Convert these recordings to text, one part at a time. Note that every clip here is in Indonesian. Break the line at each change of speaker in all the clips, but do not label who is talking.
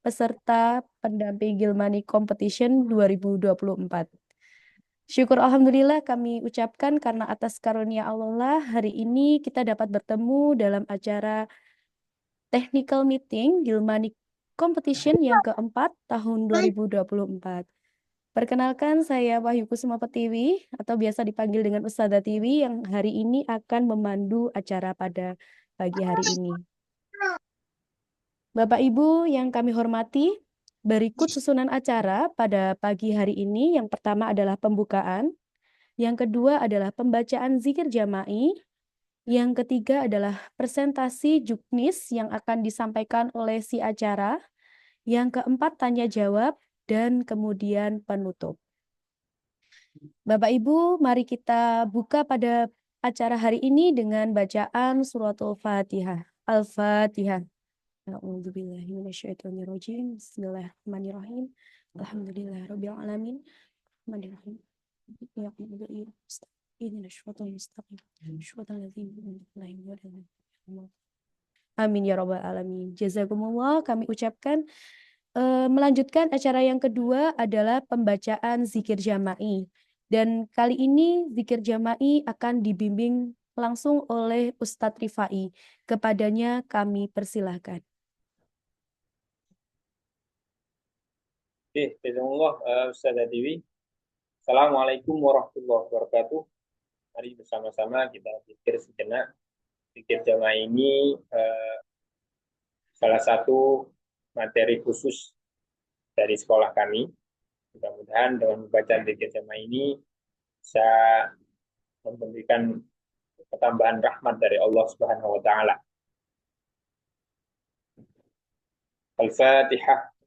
peserta pendamping Gilmani Competition 2024. Syukur Alhamdulillah kami ucapkan karena atas karunia Allah hari ini kita dapat bertemu dalam acara Technical Meeting Gilmani Competition yang keempat tahun 2024. Perkenalkan, saya Wahyu Kusuma Pertiwi atau biasa dipanggil dengan Ustazah Tiwi yang hari ini akan memandu acara pada pagi hari ini. Bapak Ibu yang kami hormati, berikut susunan acara pada pagi hari ini. Yang pertama adalah pembukaan, yang kedua adalah pembacaan zikir jama'i, yang ketiga adalah presentasi juknis yang akan disampaikan oleh si acara, yang keempat tanya jawab, dan kemudian penutup. Bapak Ibu, mari kita buka pada acara hari ini dengan bacaan suratul Fatihah. Al-Fatihah. A'udzubillahi minasyaitonirrajim. Bismillahirrahmanirrahim. Alhamdulillahirabbil alamin. Rahmanirrahim. Iyyaka na'budu wa iyyaka nasta'in. Ihdinas siratal mustaqim. Shiratal ladzina an'amta 'alaihim ghairil maghdubi 'alaihim. Amin ya rabbal alamin. Jazakumullah, kami ucapkan. Melanjutkan acara yang kedua adalah pembacaan zikir jama'i. Dan kali ini zikir jama'i akan dibimbing langsung oleh Ustadz Rifai. Kepadanya kami persilahkan.
Oke, bismillah, Ustazah Dewi. Assalamualaikum warahmatullahi wabarakatuh. Mari bersama-sama kita zikir sejenak. Zikir jamaah ini salah satu materi khusus dari sekolah kami. Mudah-mudahan dengan membaca zikir jamaah ini bisa memberikan ketambahan rahmat dari Allah Subhanahu wa taala. Al-Fatihah.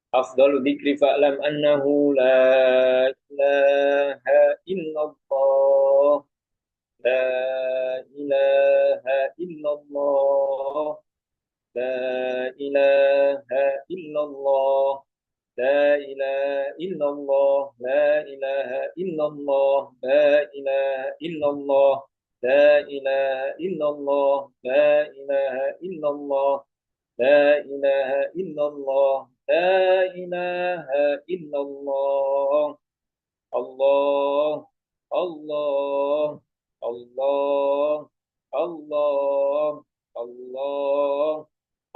أفضل ذكر فاعلم أنه لا إله إلا الله لا إله إلا الله لا إله إلا الله لا إله إلا الله لا إله إلا الله لا إله إلا الله لا إله إلا الله لا إله إلا الله لا إله إلا الله لا إله إلا الله الله الله الله الله الله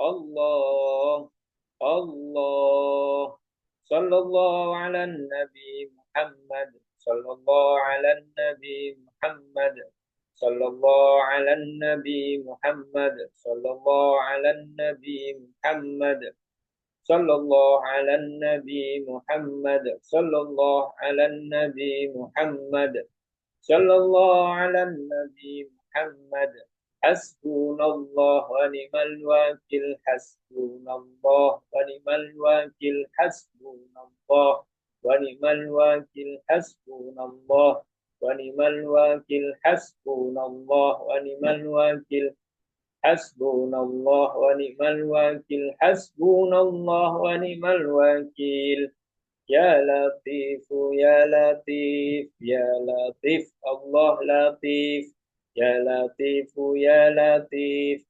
الله الله صلى الله على النبي محمد صلى الله على النبي محمد صلى الله على النبي محمد صلى الله على النبي محمد صلى الله على النبي محمد صلى الله على النبي محمد صلى الله على النبي محمد حسبنا الله ونعم الوكيل حسبنا الله ونعم الوكيل حسبنا الله ونعم الوكيل حسبنا الله ونعم الوكيل حسبنا الله ونعم الوكيل حسبنا الله ونعم الوكيل حسبنا الله ونعم الوكيل يا لطيف يا لطيف يا لطيف الله لطيف يا لطيف يا لطيف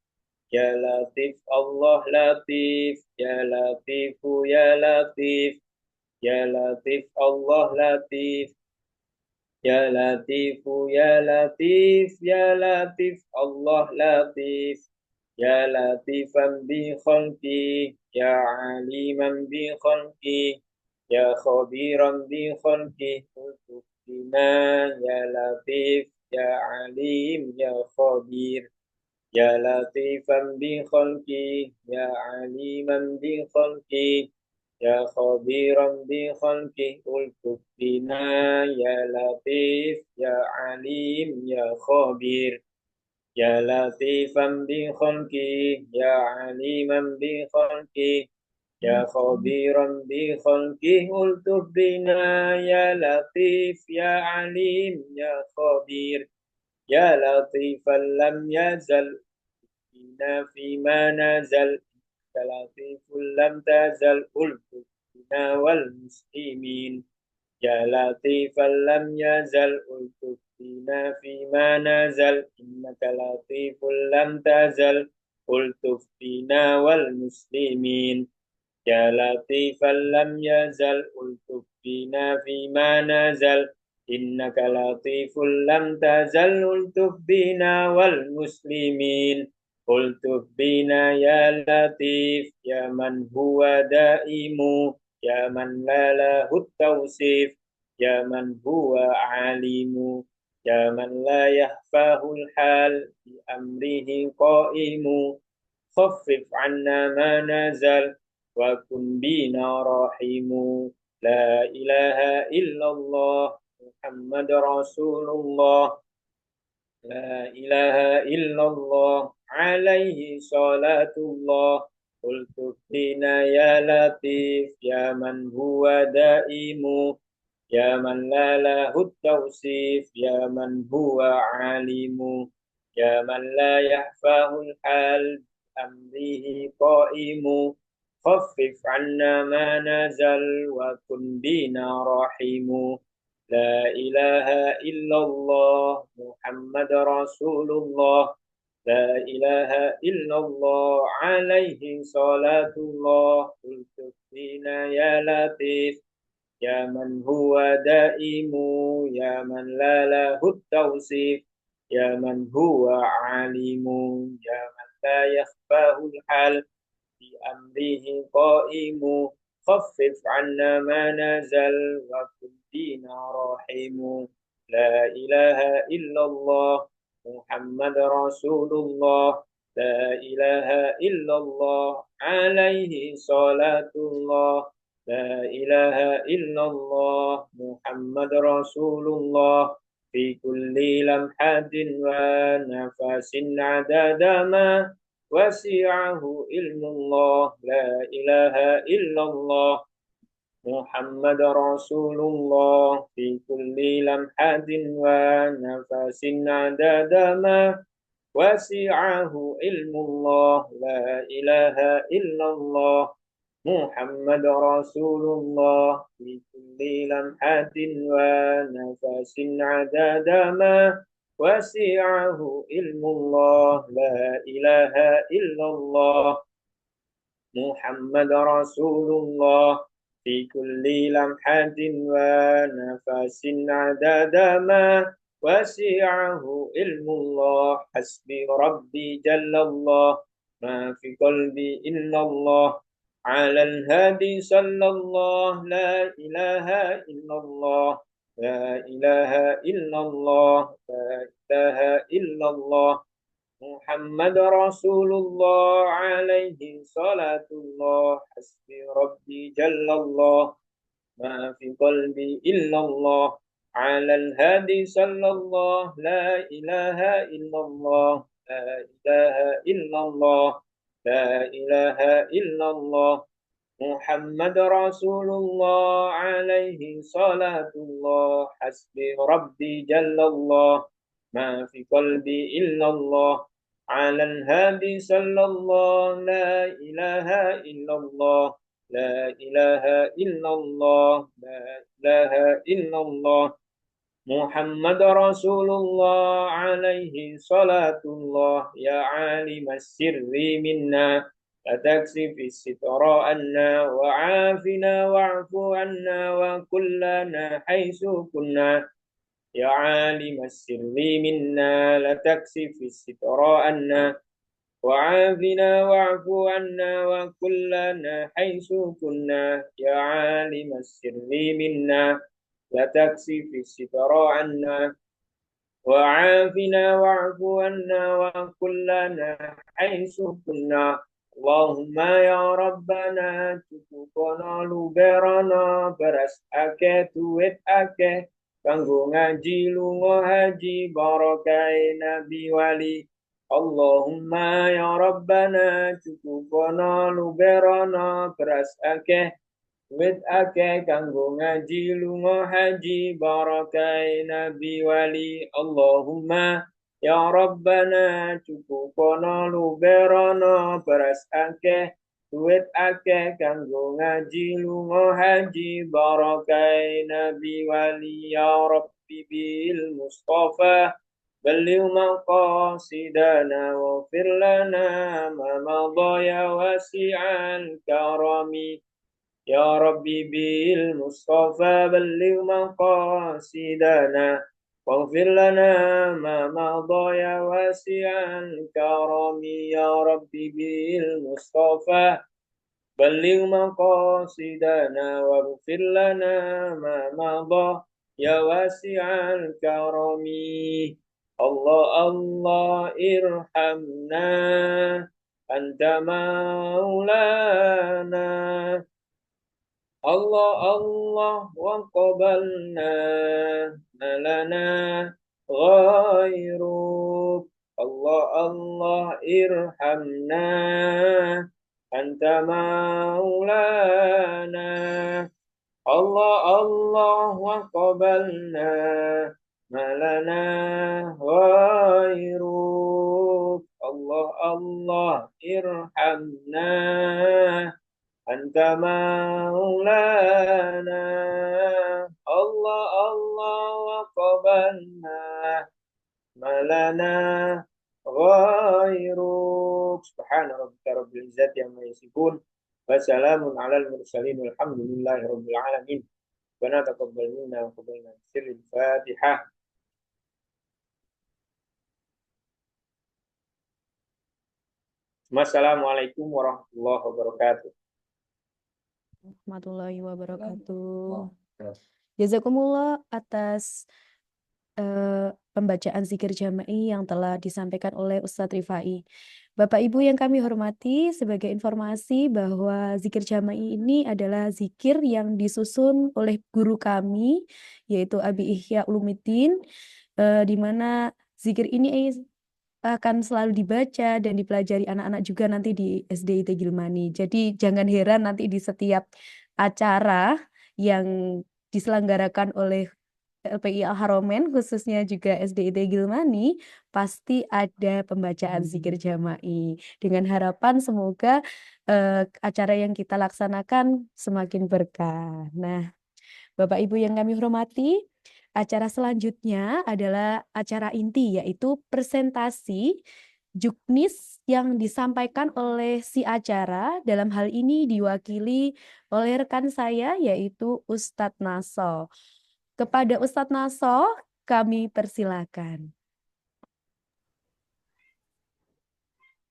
يا لطيف الله لطيف يا لطيف يا لطيف يا لطيف الله لطيف يا لطيف يا لطيف يا لطيف الله لطيف يا لطيفا بخلقي يا عليما بخلقي يا خبيرا بخلقي الطف بنا يا لطيف يا عليم يا خبير يا لطيفا بخلقي يا عليما بخلقي يا خبيرا بخلقه الطف بنا يا لطيف يا عليم يا خبير يا لطيفا بخلقه يا عليما بخلقه يا خبيرا بخلقه الطف بنا يا لطيف يا عليم يا خبير يا لطيفا لم يزل بنا فيما نزل يا لطيف لم تزل الطف بنا والمسلمين يا لطيفا لم يزل الطف بنا فيما نزل إنك لطيف لم تزل ألطف بنا والمسلمين يا لطيفا لم يزل ألطف بنا فيما نزل إنك لطيف لم تزل ألطف بنا والمسلمين ألطف بنا يا لطيف يا من هو دائم يا من لا له التوصيف يا من هو عليم يا من لا يخفاه الحال بأمره قائم خفف عنا ما نزل وكن بنا رحيم لا إله إلا الله محمد رسول الله لا إله إلا الله عليه صلاة الله قلت فينا يا لطيف يا من هو دائم يا من لا له التوصيف يا من هو عليم يا من لا يخفاه الحال بأمره قائم خفف عنا ما نزل وكن بنا رحيم لا إله إلا الله محمد رسول الله لا إله إلا الله عليه صلاة الله قلت فينا يا لطيف يا من هو دائم يا من لا له التوصيف يا من هو عليم يا من لا يخفاه الحال بأمره قائم خفف عنا ما نزل وكن بنا رحيم لا إله إلا الله محمد رسول الله لا إله إلا الله عليه صلاة الله لا إله إلا الله محمد رسول الله في كل لمحة ونفس عدد ما وسعه علم الله لا إله إلا الله محمد رسول الله في كل لمحة ونفس عدد ما وسعه علم الله لا إله إلا الله محمد رسول الله في كل لمحة ونفس عدد ما وسعه علم الله لا إله إلا الله محمد رسول الله في كل لمحة ونفس عدد ما وسعه علم الله حسبي ربي جل الله ما في قلبي إلا الله على الهادي صلى الله لا إله إلا الله لا إله إلا الله لا إله إلا الله محمد رسول الله عليه صلاة الله حسبي ربي جل الله ما في قلبي إلا الله على الهادي صلى الله لا إله إلا الله لا إله إلا الله لا إله إلا الله محمد رسول الله عليه صلاة الله حسبي ربي جل الله ما في قلبي إلا الله على الهادي صلى الله لا إله إلا الله لا إله إلا الله لا إله إلا الله محمد رسول الله عليه صلاة الله يا عالم السر منا لا تكشف الستر عنا وعافنا واعف عنا وكلنا حيث كنا يا عالم السر منا لا تكشف الستر عنا وعافنا واعف عنا وكلنا حيث كنا يا عالم السر منا لا تكشف الستر عنا وعافنا واعف عنا وكلنا حيث كنا اللهم يا ربنا cukupana luberana beras ake tuwit ake kanggo ngaji lunga haji barokai nabi wali Allahumma ya rabbana cukupana luberana beras ake wit ake kanggo ngaji lunga haji barakai nabi wali Allahumma ya rabbana cukupana luberana beras ake duit akeh kanggo ngaji lunga haji barakai nabi wali ya rabbi bil mustafa بلغ مقاصدنا واغفر لنا ما مضى يا واسع الكرم يا ربي بالمصطفى بلغ مقاصدنا واغفر لنا ما مضى يا واسع الكرم يا ربي بالمصطفى بلغ مقاصدنا واغفر لنا ما مضى يا واسع الكرم الله الله ارحمنا أنت مولانا الله الله وقبلنا ما لنا غيرك الله الله ارحمنا أنت مولانا الله الله وقبلنا ما لنا غيرك الله الله ارحمنا أنت مولانا الله الله وقبلنا ما لنا غيرك سبحان ربك رب العزة عما يصفون وسلام على المرسلين والحمد لله رب العالمين ربنا تقبل منا وقبلنا بسر الفاتحة Wassalamualaikum warahmatullahi wabarakatuh.
Warahmatullahi wabarakatuh. Jazakumullah atas pembacaan zikir jama'i yang telah disampaikan oleh Ustadz Rifai. Bapak Ibu yang kami hormati, sebagai informasi bahwa zikir jama'i ini adalah zikir yang disusun oleh guru kami, yaitu Abi Ihya Ulumuddin, di mana zikir ini akan selalu dibaca dan dipelajari anak-anak juga nanti di SDIT Gilmani. Jadi jangan heran nanti di setiap acara yang diselenggarakan oleh LPI Al-Haromen, khususnya juga SDIT Gilmani, pasti ada pembacaan zikir jama'i. Dengan harapan semoga acara yang kita laksanakan semakin berkah. Nah, Bapak Ibu yang kami hormati, acara selanjutnya adalah acara inti, yaitu presentasi juknis yang disampaikan oleh si acara. Dalam hal ini diwakili oleh rekan saya, yaitu Ustadz Naso. Kepada Ustadz Naso, kami persilakan.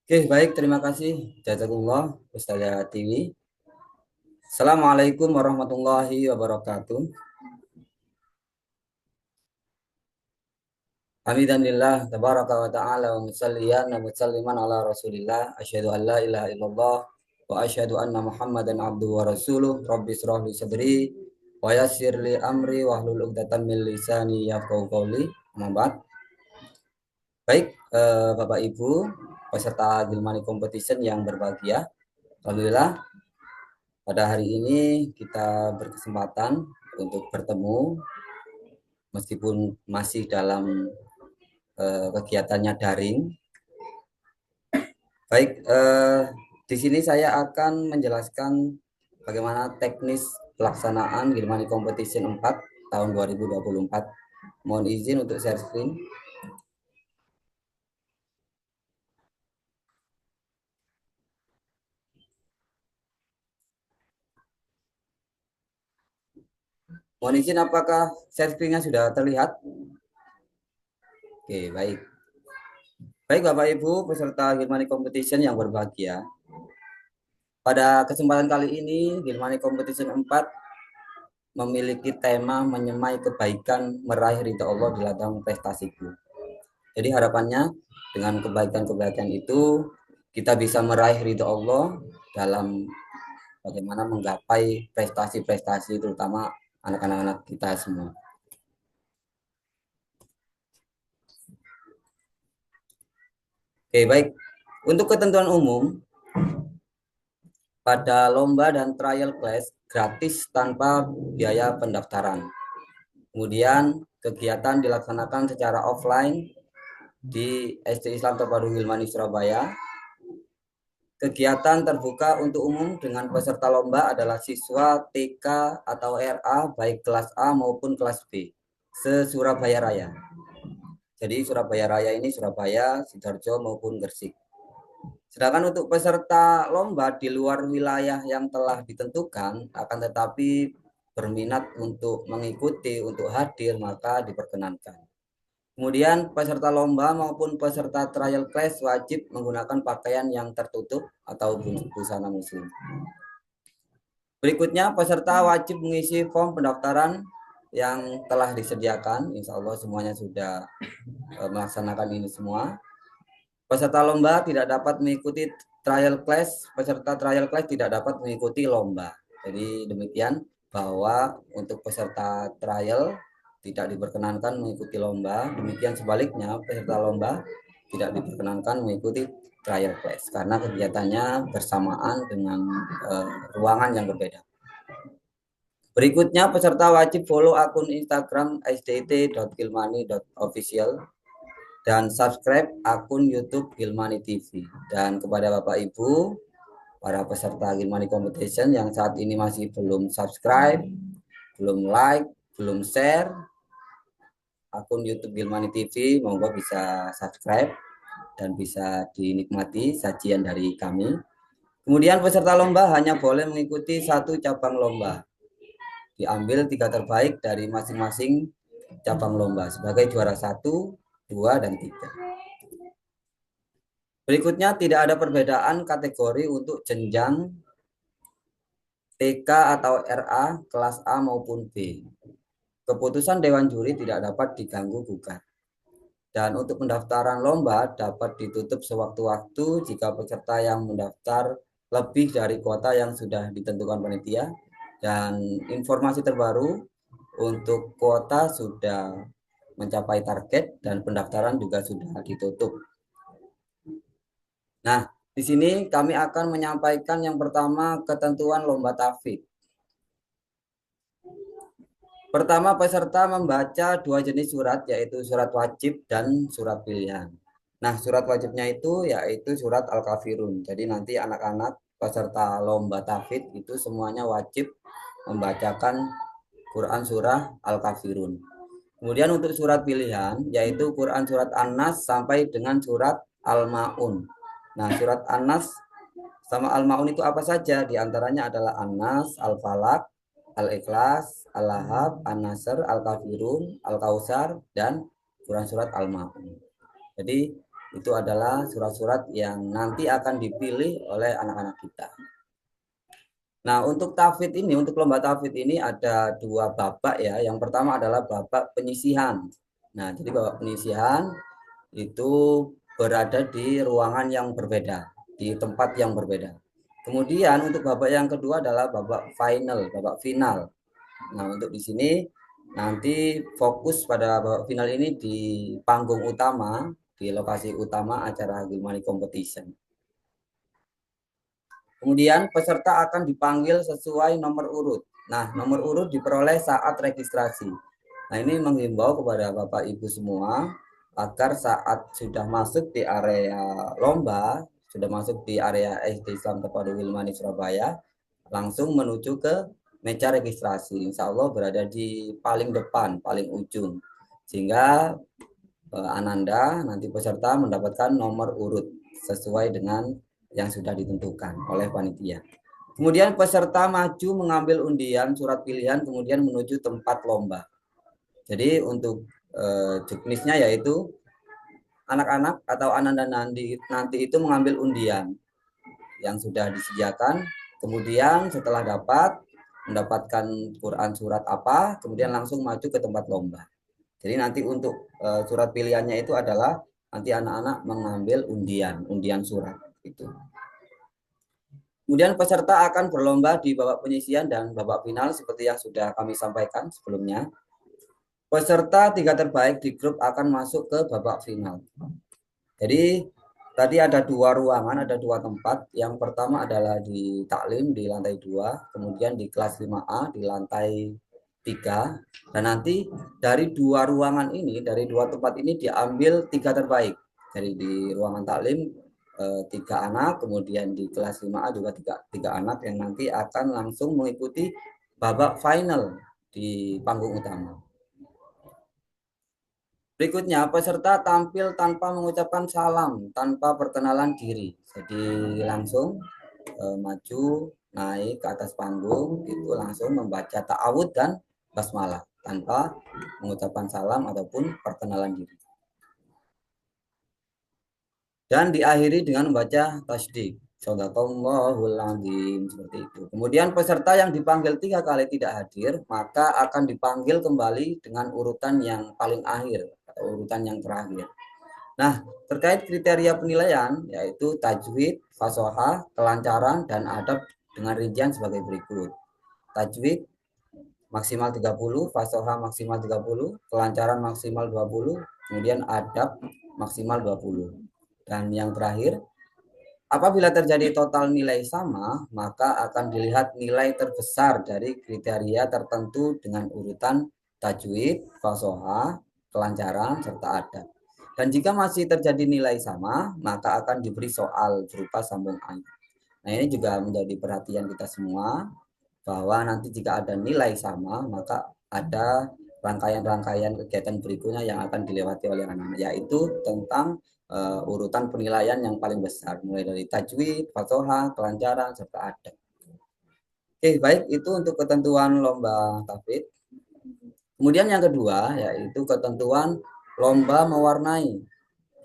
Oke, baik. Terima kasih. Jazakumullah, Ustazah Tiwi. Assalamualaikum warahmatullahi wabarakatuh. Hamidannillah tabaraka wa ta'ala wa musalliyan wa musalliman ala rasulillah asyhadu an la ilaha illallah wa asyhadu anna muhammadan abduhu wa rasuluh rabbi israh li sadri wa yassir li amri wa hlul 'uqdatam min lisani yafqahu qawli. Amma ba'd. Baik, Bapak Ibu peserta Gilmani Competition yang berbahagia, alhamdulillah pada hari ini kita berkesempatan untuk bertemu meskipun masih dalam kegiatannya daring. Baik, di sini saya akan menjelaskan bagaimana teknis pelaksanaan Gilmani Competition 4 tahun 2024. Mohon izin untuk share screen. Mohon izin, apakah share screen-nya sudah terlihat? Oke, baik. Baik Bapak Ibu peserta Gilmani Competition yang berbahagia. Pada kesempatan kali ini Gilmani Competition 4 memiliki tema menyemai kebaikan meraih ridha Allah di ladang prestasiku. Jadi harapannya dengan kebaikan-kebaikan itu kita bisa meraih ridha Allah dalam bagaimana menggapai prestasi-prestasi terutama anak-anak kita semua. Oke, baik. Untuk ketentuan umum, pada lomba dan trial class gratis tanpa biaya pendaftaran. Kemudian kegiatan dilaksanakan secara offline di SD Islam Terpadu Gilmani Surabaya. Kegiatan terbuka untuk umum dengan peserta lomba adalah siswa TK atau RA baik kelas A maupun kelas B se-Surabaya Raya. Jadi Surabaya Raya ini Surabaya, Sidoarjo maupun Gresik. Sedangkan untuk peserta lomba di luar wilayah yang telah ditentukan akan tetapi berminat untuk mengikuti, untuk hadir, maka diperkenankan. Kemudian peserta lomba maupun peserta trial class wajib menggunakan pakaian yang tertutup atau busana muslim. Berikutnya peserta wajib mengisi form pendaftaran yang telah disediakan. Insya Allah semuanya sudah melaksanakan ini semua. Peserta lomba tidak dapat mengikuti trial class. Peserta trial class tidak dapat mengikuti lomba. Jadi demikian bahwa untuk peserta trial tidak diperkenankan mengikuti lomba. Demikian sebaliknya peserta lomba tidak diperkenankan mengikuti trial class karena kegiatannya bersamaan dengan ruangan yang berbeda. Berikutnya peserta wajib follow akun Instagram sdt.gilmani.official dan subscribe akun YouTube Gilmani TV. Dan kepada Bapak Ibu para peserta Gilmani Competition yang saat ini masih belum subscribe, belum like, belum share akun YouTube Gilmani TV, monggo bisa subscribe dan bisa dinikmati sajian dari kami. Kemudian peserta lomba hanya boleh mengikuti satu cabang lomba. Diambil 3 terbaik dari masing-masing cabang lomba sebagai juara 1, 2, dan 3. Berikutnya tidak ada perbedaan kategori untuk jenjang TK atau RA, kelas A maupun B. Keputusan Dewan Juri tidak dapat diganggu gugat. Dan untuk pendaftaran lomba dapat ditutup sewaktu-waktu jika peserta yang mendaftar lebih dari kuota yang sudah ditentukan panitia. Dan informasi terbaru untuk kuota sudah mencapai target dan pendaftaran juga sudah ditutup. Nah, di sini kami akan menyampaikan yang pertama ketentuan lomba tahfidz. Pertama, peserta membaca 2 jenis surat, yaitu surat wajib dan surat pilihan. Nah, surat wajibnya itu yaitu surat Al-Kafirun. Jadi nanti anak-anak peserta lomba tahfidz itu semuanya wajib membacakan Quran surah Al-Kafirun. Kemudian untuk surat pilihan yaitu Quran surat An-Nas sampai dengan surat Al-Ma'un. Nah, surat An-Nas sama Al-Ma'un itu apa saja? Di antaranya adalah An-Nas, Al-Falaq, Al-Ikhlas, Al-Lahab, An-Nasr, Al-Kafirun, Al-Kausar, dan Quran surat Al-Ma'un. Jadi itu adalah surat-surat yang nanti akan dipilih oleh anak-anak kita. Nah, untuk tahfidz ini, untuk lomba tahfidz ini ada 2 babak ya. Yang pertama adalah babak penyisihan. Nah, jadi babak penyisihan itu berada di ruangan yang berbeda, di tempat yang berbeda. Kemudian untuk babak yang kedua adalah babak final. Nah, untuk di sini nanti fokus pada babak final ini di panggung utama, di lokasi utama acara Gilmani Competition. Kemudian peserta akan dipanggil sesuai nomor urut. Nah, nomor urut diperoleh saat registrasi. Nah, ini menghimbau kepada Bapak Ibu semua agar saat sudah masuk di area lomba, sudah masuk di area SD Islam Terpadu Gilmani Surabaya, langsung menuju ke meja registrasi. Insya Allah berada di paling depan, paling ujung. Sehingga Ananda nanti peserta mendapatkan nomor urut sesuai dengan yang sudah ditentukan oleh panitia. Kemudian peserta maju mengambil undian surat pilihan kemudian menuju tempat lomba. Jadi untuk juknisnya yaitu anak-anak atau Ananda nanti itu mengambil undian yang sudah disediakan. Kemudian setelah mendapatkan Quran surat apa, kemudian langsung maju ke tempat lomba. Jadi nanti untuk surat pilihannya itu adalah nanti anak-anak mengambil undian surat itu. Kemudian peserta akan berlomba di babak penyisihan dan babak final seperti yang sudah kami sampaikan sebelumnya. Peserta 3 terbaik di grup akan masuk ke babak final. Jadi tadi ada 2 ruangan, ada 2 tempat. Yang pertama adalah di taklim di lantai 2, kemudian di kelas 5A di lantai 3. Dan nanti dari 2 ruangan ini, dari 2 tempat ini diambil 3 terbaik. Jadi di ruangan taklim 3 anak, kemudian di kelas 5A juga 3 anak yang nanti akan langsung mengikuti babak final di panggung utama. Berikutnya, peserta tampil tanpa mengucapkan salam, tanpa perkenalan diri. Jadi langsung maju, naik ke atas panggung, itu langsung membaca ta'awud dan basmalah tanpa mengucapkan salam ataupun perkenalan diri. Dan diakhiri dengan membaca tasydid. Shadaqallahul azim, seperti itu. Kemudian peserta yang dipanggil 3 kali tidak hadir, maka akan dipanggil kembali dengan urutan yang paling akhir atau urutan yang terakhir. Nah, terkait kriteria penilaian yaitu tajwid, fasohah, kelancaran, dan adab dengan rincian sebagai berikut. Tajwid maksimal 30, fasohah maksimal 30, kelancaran maksimal 20, kemudian adab maksimal 20. Dan yang terakhir, apabila terjadi total nilai sama, maka akan dilihat nilai terbesar dari kriteria tertentu dengan urutan tajwid, fasohah, kelancaran, serta adab. Dan jika masih terjadi nilai sama, maka akan diberi soal berupa sambung ayat. Nah, ini juga menjadi perhatian kita semua, bahwa nanti jika ada nilai sama, maka ada rangkaian-rangkaian kegiatan berikutnya yang akan dilewati oleh anak-anak, yaitu tentang urutan penilaian yang paling besar, mulai dari tajwid, fasohah, kelancaran, serta adab. Oke, baik, itu untuk ketentuan lomba tahfidz. Kemudian yang kedua, yaitu ketentuan lomba mewarnai.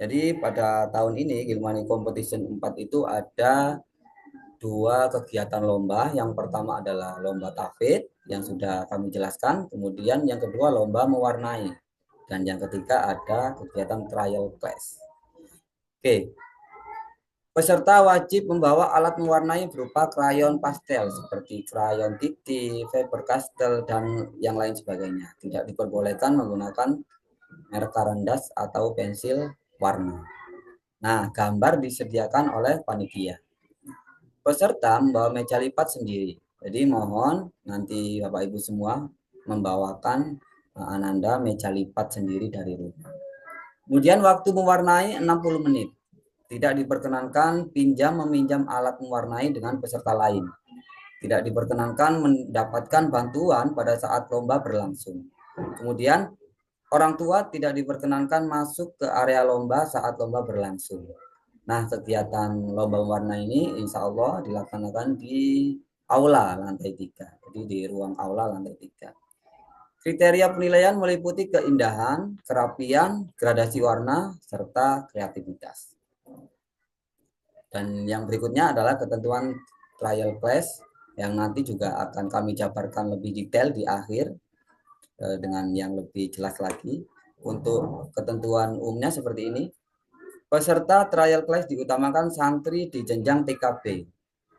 Jadi pada tahun ini Gilmani Competition 4 itu ada 2 kegiatan lomba. Yang pertama adalah lomba tahfidz yang sudah kami jelaskan. Kemudian yang kedua lomba mewarnai. Dan yang ketiga ada kegiatan trial class. Oke, peserta wajib membawa alat mewarnai berupa krayon pastel seperti krayon titik, Faber-Castell, dan yang lain sebagainya. Tidak diperbolehkan menggunakan merek Carandas atau pensil warna. Nah, gambar disediakan oleh panitia. Peserta membawa meja lipat sendiri. Jadi mohon nanti Bapak Ibu semua membawakan ananda meja lipat sendiri dari rumah. Kemudian waktu mewarnai 60 menit. Tidak diperkenankan meminjam alat mewarnai dengan peserta lain. Tidak diperkenankan mendapatkan bantuan pada saat lomba berlangsung. Kemudian orang tua tidak diperkenankan masuk ke area lomba saat lomba berlangsung. Nah, kegiatan lomba mewarnai ini insya Allah dilaksanakan di aula lantai 3. Jadi di ruang aula lantai 3. Kriteria penilaian meliputi keindahan, kerapian, gradasi warna, serta kreativitas. Dan yang berikutnya adalah ketentuan trial class yang nanti juga akan kami jabarkan lebih detail di akhir dengan yang lebih jelas lagi. Untuk ketentuan umumnya seperti ini. Peserta trial class diutamakan santri di jenjang TKB.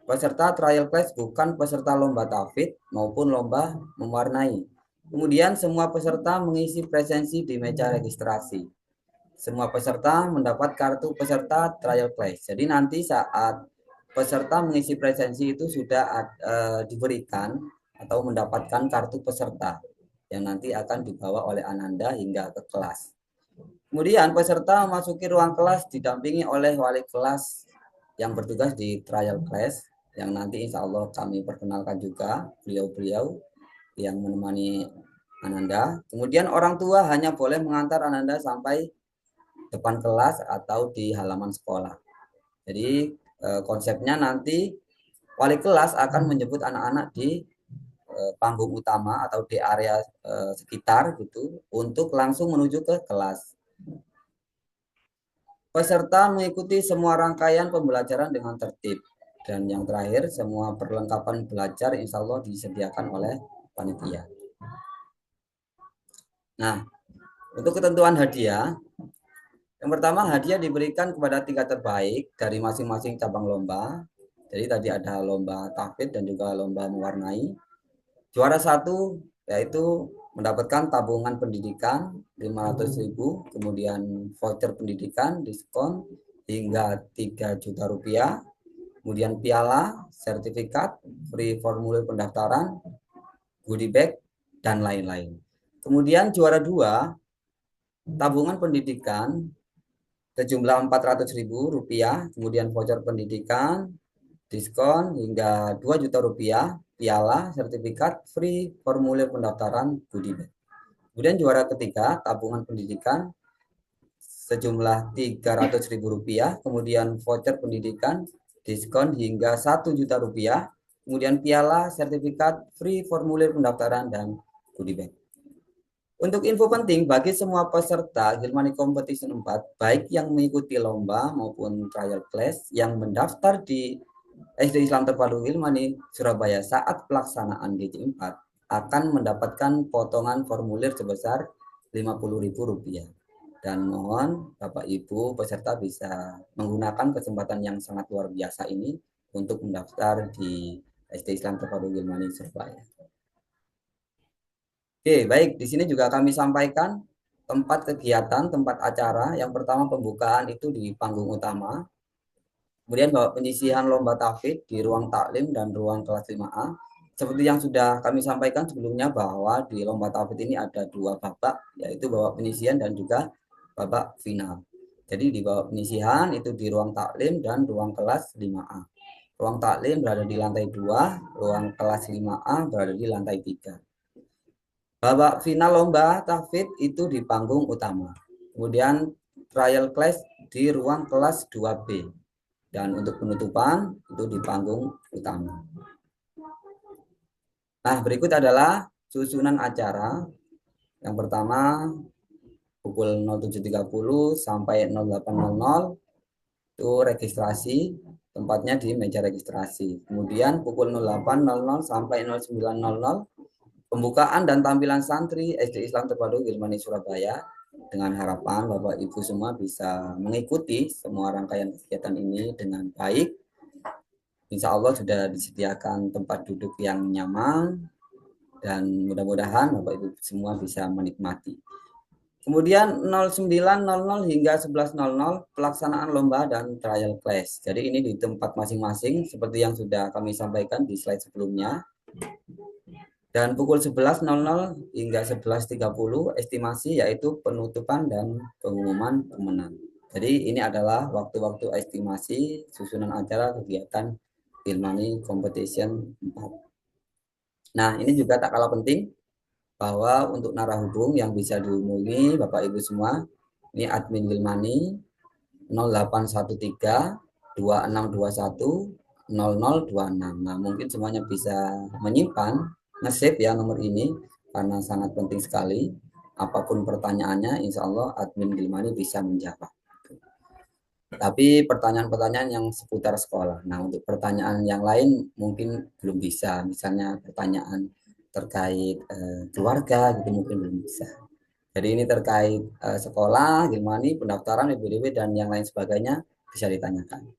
Peserta trial class bukan peserta lomba tahfidz maupun lomba mewarnai. Kemudian semua peserta mengisi presensi di meja registrasi. Semua peserta mendapat kartu peserta trial class. Jadi nanti saat peserta mengisi presensi itu sudah diberikan atau mendapatkan kartu peserta yang nanti akan dibawa oleh ananda hingga ke kelas. Kemudian peserta memasuki ruang kelas didampingi oleh wali kelas yang bertugas di trial class yang nanti insya Allah kami perkenalkan juga beliau-beliau yang menemani ananda. Kemudian orang tua hanya boleh mengantar ananda sampai depan kelas atau di halaman sekolah. Jadi konsepnya nanti wali kelas akan menjemput anak-anak di panggung utama atau di area sekitar gitu untuk langsung menuju ke kelas. Peserta mengikuti semua rangkaian pembelajaran dengan tertib. Dan yang terakhir, semua perlengkapan belajar insya Allah disediakan oleh panitia. Nah, untuk ketentuan hadiah, yang pertama hadiah diberikan kepada 3 terbaik dari masing-masing cabang lomba. Jadi tadi ada lomba tahfidz dan juga lomba mewarnai. Juara 1 yaitu mendapatkan tabungan pendidikan 500.000, kemudian voucher pendidikan diskon hingga 3 juta rupiah, kemudian piala, sertifikat, free formulir pendaftaran, goodie bag, dan lain-lain. Kemudian juara 2, tabungan pendidikan sejumlah Rp400.000, kemudian voucher pendidikan, diskon hingga Rp2 juta, piala, sertifikat, free, formulir pendaftaran, goodie bag. Kemudian juara ketiga, tabungan pendidikan sejumlah Rp300.000, kemudian voucher pendidikan, diskon hingga Rp1 juta, kemudian piala, sertifikat, free, formulir pendaftaran, dan goodie bag. Untuk info penting bagi semua peserta Gilmani Competition 4, baik yang mengikuti lomba maupun trial class yang mendaftar di SD Islam Terpadu Gilmani Surabaya saat pelaksanaan GC4 akan mendapatkan potongan formulir sebesar Rp50.000. Dan mohon Bapak Ibu peserta bisa menggunakan kesempatan yang sangat luar biasa ini untuk mendaftar di SD Islam Terpadu Gilmani Surabaya. Oke, baik. Di sini juga kami sampaikan tempat kegiatan, tempat acara. Yang pertama pembukaan itu di panggung utama. Kemudian Bapak penyisihan lomba tahfidz di ruang taklim dan ruang kelas 5A. Seperti yang sudah kami sampaikan sebelumnya bahwa di lomba tahfidz ini ada 2 babak, yaitu babak penyisihan dan juga babak final. Jadi di babak penyisihan itu di ruang taklim dan ruang kelas 5A. Ruang taklim berada di lantai 2, ruang kelas 5A berada di lantai 3. Babak final lomba tahfidz itu di panggung utama. Kemudian trial class di ruang kelas 2B. Dan untuk penutupan itu di panggung utama. Nah, berikut adalah susunan acara. Yang pertama pukul 07.30 sampai 08.00 itu registrasi, tempatnya di meja registrasi. Kemudian pukul 08.00 sampai 09.00 pembukaan dan tampilan santri SD Islam Terpadu Gilmani Surabaya, dengan harapan Bapak Ibu semua bisa mengikuti semua rangkaian kegiatan ini dengan baik. Insya Allah sudah disediakan tempat duduk yang nyaman dan mudah-mudahan Bapak Ibu semua bisa menikmati. Kemudian 09.00 hingga 11.00 pelaksanaan lomba dan trial class. Jadi ini di tempat masing-masing seperti yang sudah kami sampaikan di slide sebelumnya. Dan pukul 11.00 hingga 11.30 estimasi yaitu penutupan dan pengumuman pemenang. Jadi ini adalah waktu-waktu estimasi susunan acara kegiatan Gilmani Competition 4. Nah, ini juga tak kalah penting bahwa untuk narahubung yang bisa dihubungi Bapak Ibu semua, ini admin Gilmani 0813 2621 0026. Nah, mungkin semuanya bisa menyimpan nge-save ya nomor ini karena sangat penting sekali. Apapun pertanyaannya, insya Allah admin Gilmani bisa menjawab. Tapi pertanyaan-pertanyaan yang seputar sekolah. Nah, untuk pertanyaan yang lain mungkin belum bisa. Misalnya pertanyaan terkait keluarga gitu mungkin belum bisa. Jadi ini terkait sekolah, Gilmani, pendaftaran, PBDB, dan yang lain sebagainya bisa ditanyakan.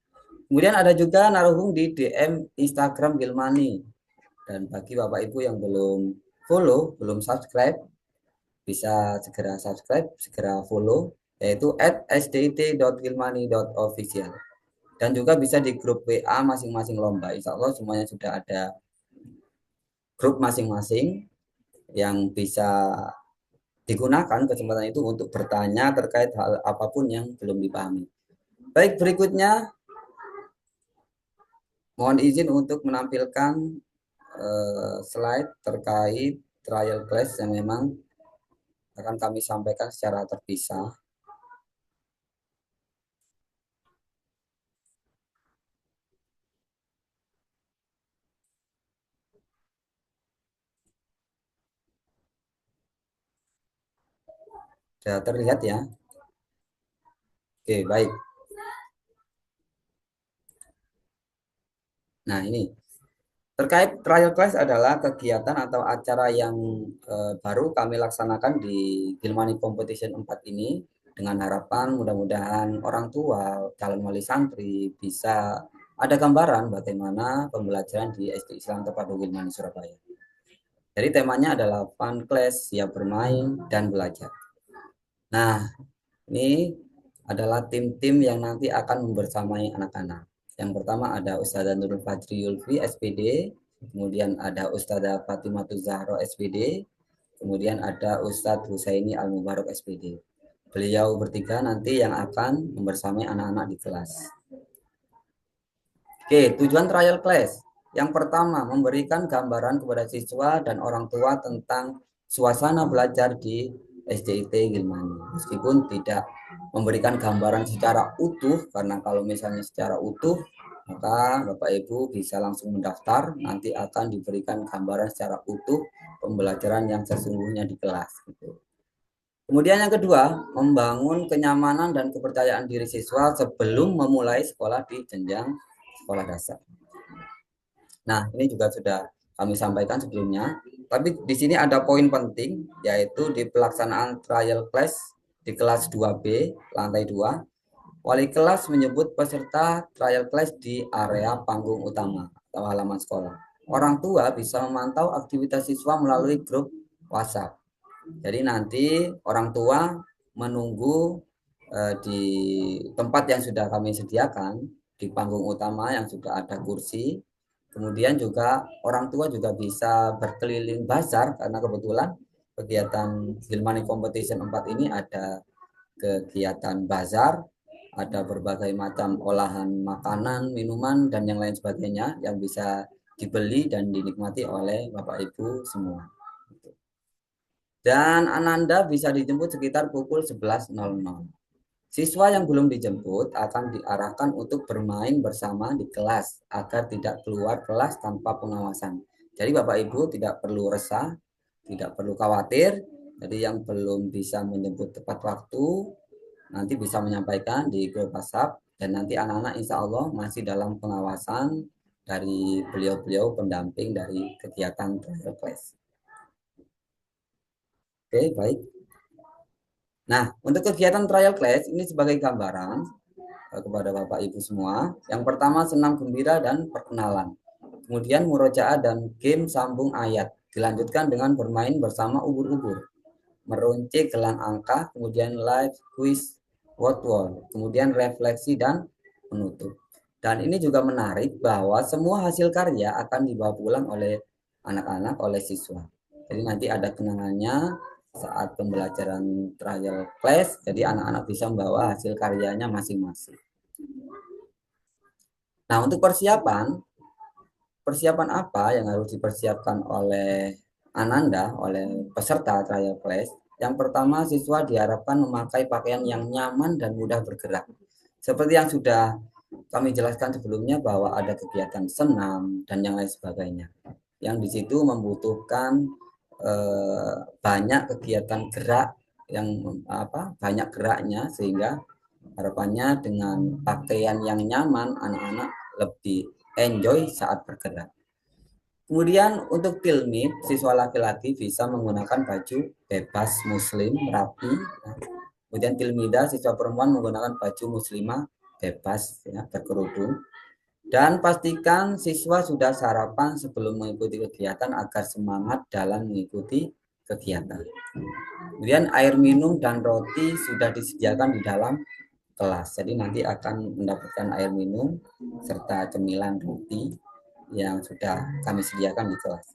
Kemudian ada juga narahubung di DM Instagram Gilmani. Dan bagi Bapak Ibu yang belum follow, belum subscribe, bisa segera subscribe, segera follow, yaitu @sdt.gilmani.official. Dan juga bisa di grup WA masing-masing lomba. Insya Allah semuanya sudah ada grup masing-masing yang bisa digunakan kesempatan itu untuk bertanya terkait hal apapun yang belum dipahami. Baik, berikutnya mohon izin untuk menampilkan slide terkait trial class yang memang akan kami sampaikan secara terpisah. Sudah terlihat ya? Oke, baik. Nah, ini terkait trial class adalah kegiatan atau acara yang baru kami laksanakan di Gilmani Competition 4 ini dengan harapan mudah-mudahan orang tua, calon wali santri bisa ada gambaran bagaimana pembelajaran di SD Islam Terpadu Gilmani Surabaya. Jadi temanya adalah fun class, siap bermain dan belajar. Nah, ini adalah tim-tim yang nanti akan membersamai anak-anak. Yang pertama ada Ustazah Nurul Fajri Yulfi SPD, kemudian ada Ustazah Fatimah Zahra SPD, kemudian ada Ustadz Husaini Al Mubarok SPD. Beliau bertiga nanti yang akan membersamai anak-anak di kelas. Oke, tujuan trial class. Yang pertama, memberikan gambaran kepada siswa dan orang tua tentang suasana belajar di SDIT Gilmani. Meskipun tidak memberikan gambaran secara utuh, karena kalau misalnya secara utuh, maka Bapak Ibu bisa langsung mendaftar, nanti akan diberikan gambaran secara utuh pembelajaran yang sesungguhnya di kelas. Kemudian yang kedua, membangun kenyamanan dan kepercayaan diri siswa sebelum memulai sekolah di jenjang sekolah dasar. Nah, ini juga sudah kami sampaikan sebelumnya. Tapi di sini ada poin penting, yaitu di pelaksanaan trial class di kelas 2B, lantai 2. Wali kelas menyebut peserta trial class di area panggung utama atau halaman sekolah. Orang tua bisa memantau aktivitas siswa melalui grup WhatsApp. Jadi nanti orang tua menunggu di tempat yang sudah kami sediakan, di panggung utama yang sudah ada kursi. Kemudian juga orang tua juga bisa berkeliling bazar, karena kebetulan kegiatan Gilmani Competition 4 ini ada kegiatan bazar, ada berbagai macam olahan makanan, minuman, dan yang lain sebagainya yang bisa dibeli dan dinikmati oleh Bapak Ibu semua. Dan Ananda bisa dijemput sekitar pukul 11.00. Siswa yang belum dijemput akan diarahkan untuk bermain bersama di kelas agar tidak keluar kelas tanpa pengawasan. Jadi Bapak Ibu tidak perlu resah, tidak perlu khawatir. Jadi yang belum bisa menjemput tepat waktu nanti bisa menyampaikan di grup WhatsApp, dan nanti anak-anak insya Allah masih dalam pengawasan dari beliau-beliau pendamping dari kegiatan trial class. Oke, baik. Nah, untuk kegiatan trial class ini sebagai gambaran kepada Bapak Ibu semua. Yang pertama, senam gembira dan perkenalan. Kemudian murojaah dan game sambung ayat. Dilanjutkan dengan bermain bersama ubur-ubur, meruncing gelang angka, kemudian live quiz word wall, kemudian refleksi dan penutup. Dan ini juga menarik bahwa semua hasil karya akan dibawa pulang oleh anak-anak, oleh siswa. Jadi nanti ada kenangannya saat pembelajaran trial class, jadi anak-anak bisa membawa hasil karyanya masing-masing. Nah, untuk persiapan apa yang harus dipersiapkan oleh Ananda, oleh peserta trial class? Yang pertama, siswa diharapkan memakai pakaian yang nyaman dan mudah bergerak. Seperti yang sudah kami jelaskan sebelumnya bahwa ada kegiatan senam dan yang lain sebagainya. Yang di situ membutuhkan banyak kegiatan gerak yang banyak geraknya, sehingga harapannya dengan pakaian yang nyaman anak-anak lebih enjoy saat bergerak. Kemudian untuk tilmid, siswa laki-laki bisa menggunakan baju bebas muslim rapi. Kemudian tilmida, siswa perempuan menggunakan baju muslimah bebas ya, berkerudung. Dan pastikan siswa sudah sarapan sebelum mengikuti kegiatan agar semangat dalam mengikuti kegiatan. Kemudian air minum dan roti sudah disediakan di dalam kelas. Jadi nanti akan mendapatkan air minum serta cemilan roti yang sudah kami sediakan di kelas.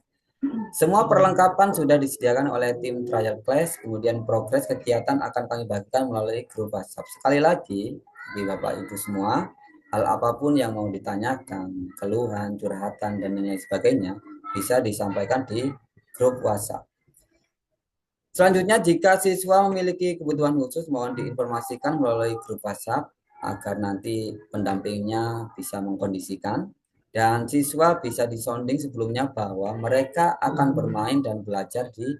Semua perlengkapan sudah disediakan oleh tim trial class, kemudian progres kegiatan akan kami bagikan melalui grup WhatsApp. Sekali lagi, di Bapak Ibu semua, hal apapun yang mau ditanyakan, keluhan, curhatan, dan lain sebagainya, bisa disampaikan di grup WhatsApp. Selanjutnya, jika siswa memiliki kebutuhan khusus, mohon diinformasikan melalui grup WhatsApp agar nanti pendampingnya bisa mengkondisikan. Dan siswa bisa disonding sebelumnya bahwa mereka akan bermain dan belajar di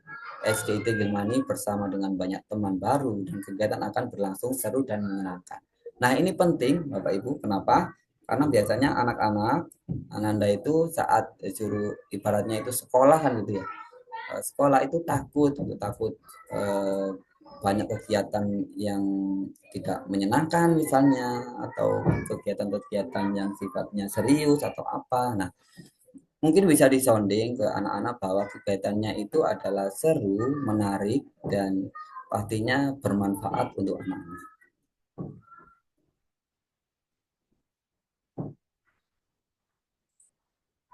SDIT Gilmani bersama dengan banyak teman baru, dan kegiatan akan berlangsung seru dan menyenangkan. Nah, ini penting Bapak Ibu. Kenapa? Karena biasanya anak-anak Ananda itu saat suruh ibaratnya itu sekolahan gitu ya. Sekolah itu takut banyak kegiatan yang tidak menyenangkan misalnya, atau kegiatan-kegiatan yang sifatnya serius atau apa. Nah, mungkin bisa disounding ke anak-anak bahwa kegiatannya itu adalah seru, menarik, dan pastinya bermanfaat untuk anak-anak.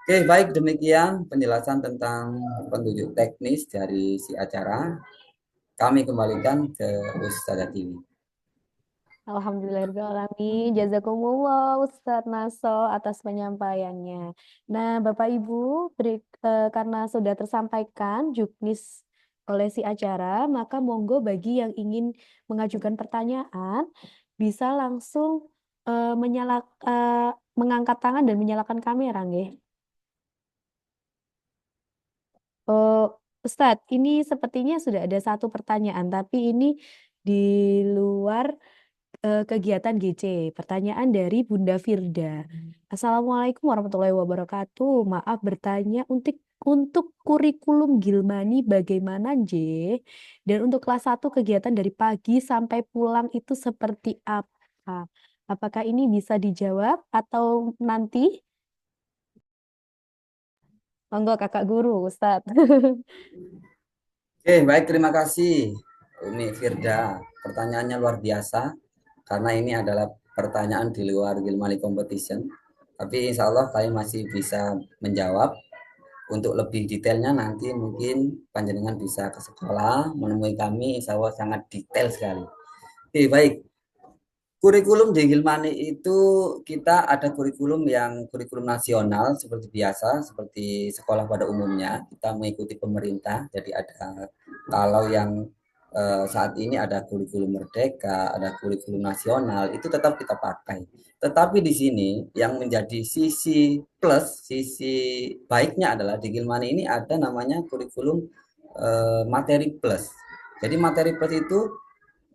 Oke, baik, demikian penjelasan tentang petunjuk teknis dari si acara. kami kembalikan ke Ustazah Tiwi.
Alhamdulillahirrahmanirrahim. Jazakumullah Ustadz Naso atas penyampaiannya. Nah, Bapak Ibu, karena sudah tersampaikan juknis oleh si acara, maka monggo bagi yang ingin mengajukan pertanyaan bisa langsung mengangkat tangan dan menyalakan kamera, nggih. Ustadz, ini sepertinya sudah ada satu pertanyaan, tapi ini di luar kegiatan GC. Pertanyaan dari Bunda Firda. Assalamualaikum warahmatullahi wabarakatuh. Maaf bertanya untuk kurikulum Gilmani bagaimana, J? Dan untuk kelas 1 kegiatan dari pagi sampai pulang itu seperti apa? Apakah ini bisa dijawab atau nanti? Monggo Kakak Guru, Ustadz.
Oke, baik, terima kasih Umi Firda. Pertanyaannya luar biasa karena ini adalah pertanyaan di luar Gilmani Competition. Tapi insya Allah kalian masih bisa menjawab. Untuk lebih detailnya nanti mungkin panjenengan bisa ke sekolah menemui kami, insya Allah sangat detail sekali. Oke, baik. Kurikulum di Gilmani itu kita ada kurikulum nasional seperti biasa, seperti sekolah pada umumnya. Kita mengikuti pemerintah, jadi ada kalau yang saat ini ada kurikulum merdeka, ada kurikulum nasional, itu tetap kita pakai. Tetapi di sini yang menjadi sisi plus, sisi baiknya adalah di Gilmani ini ada namanya kurikulum materi plus. Jadi materi plus itu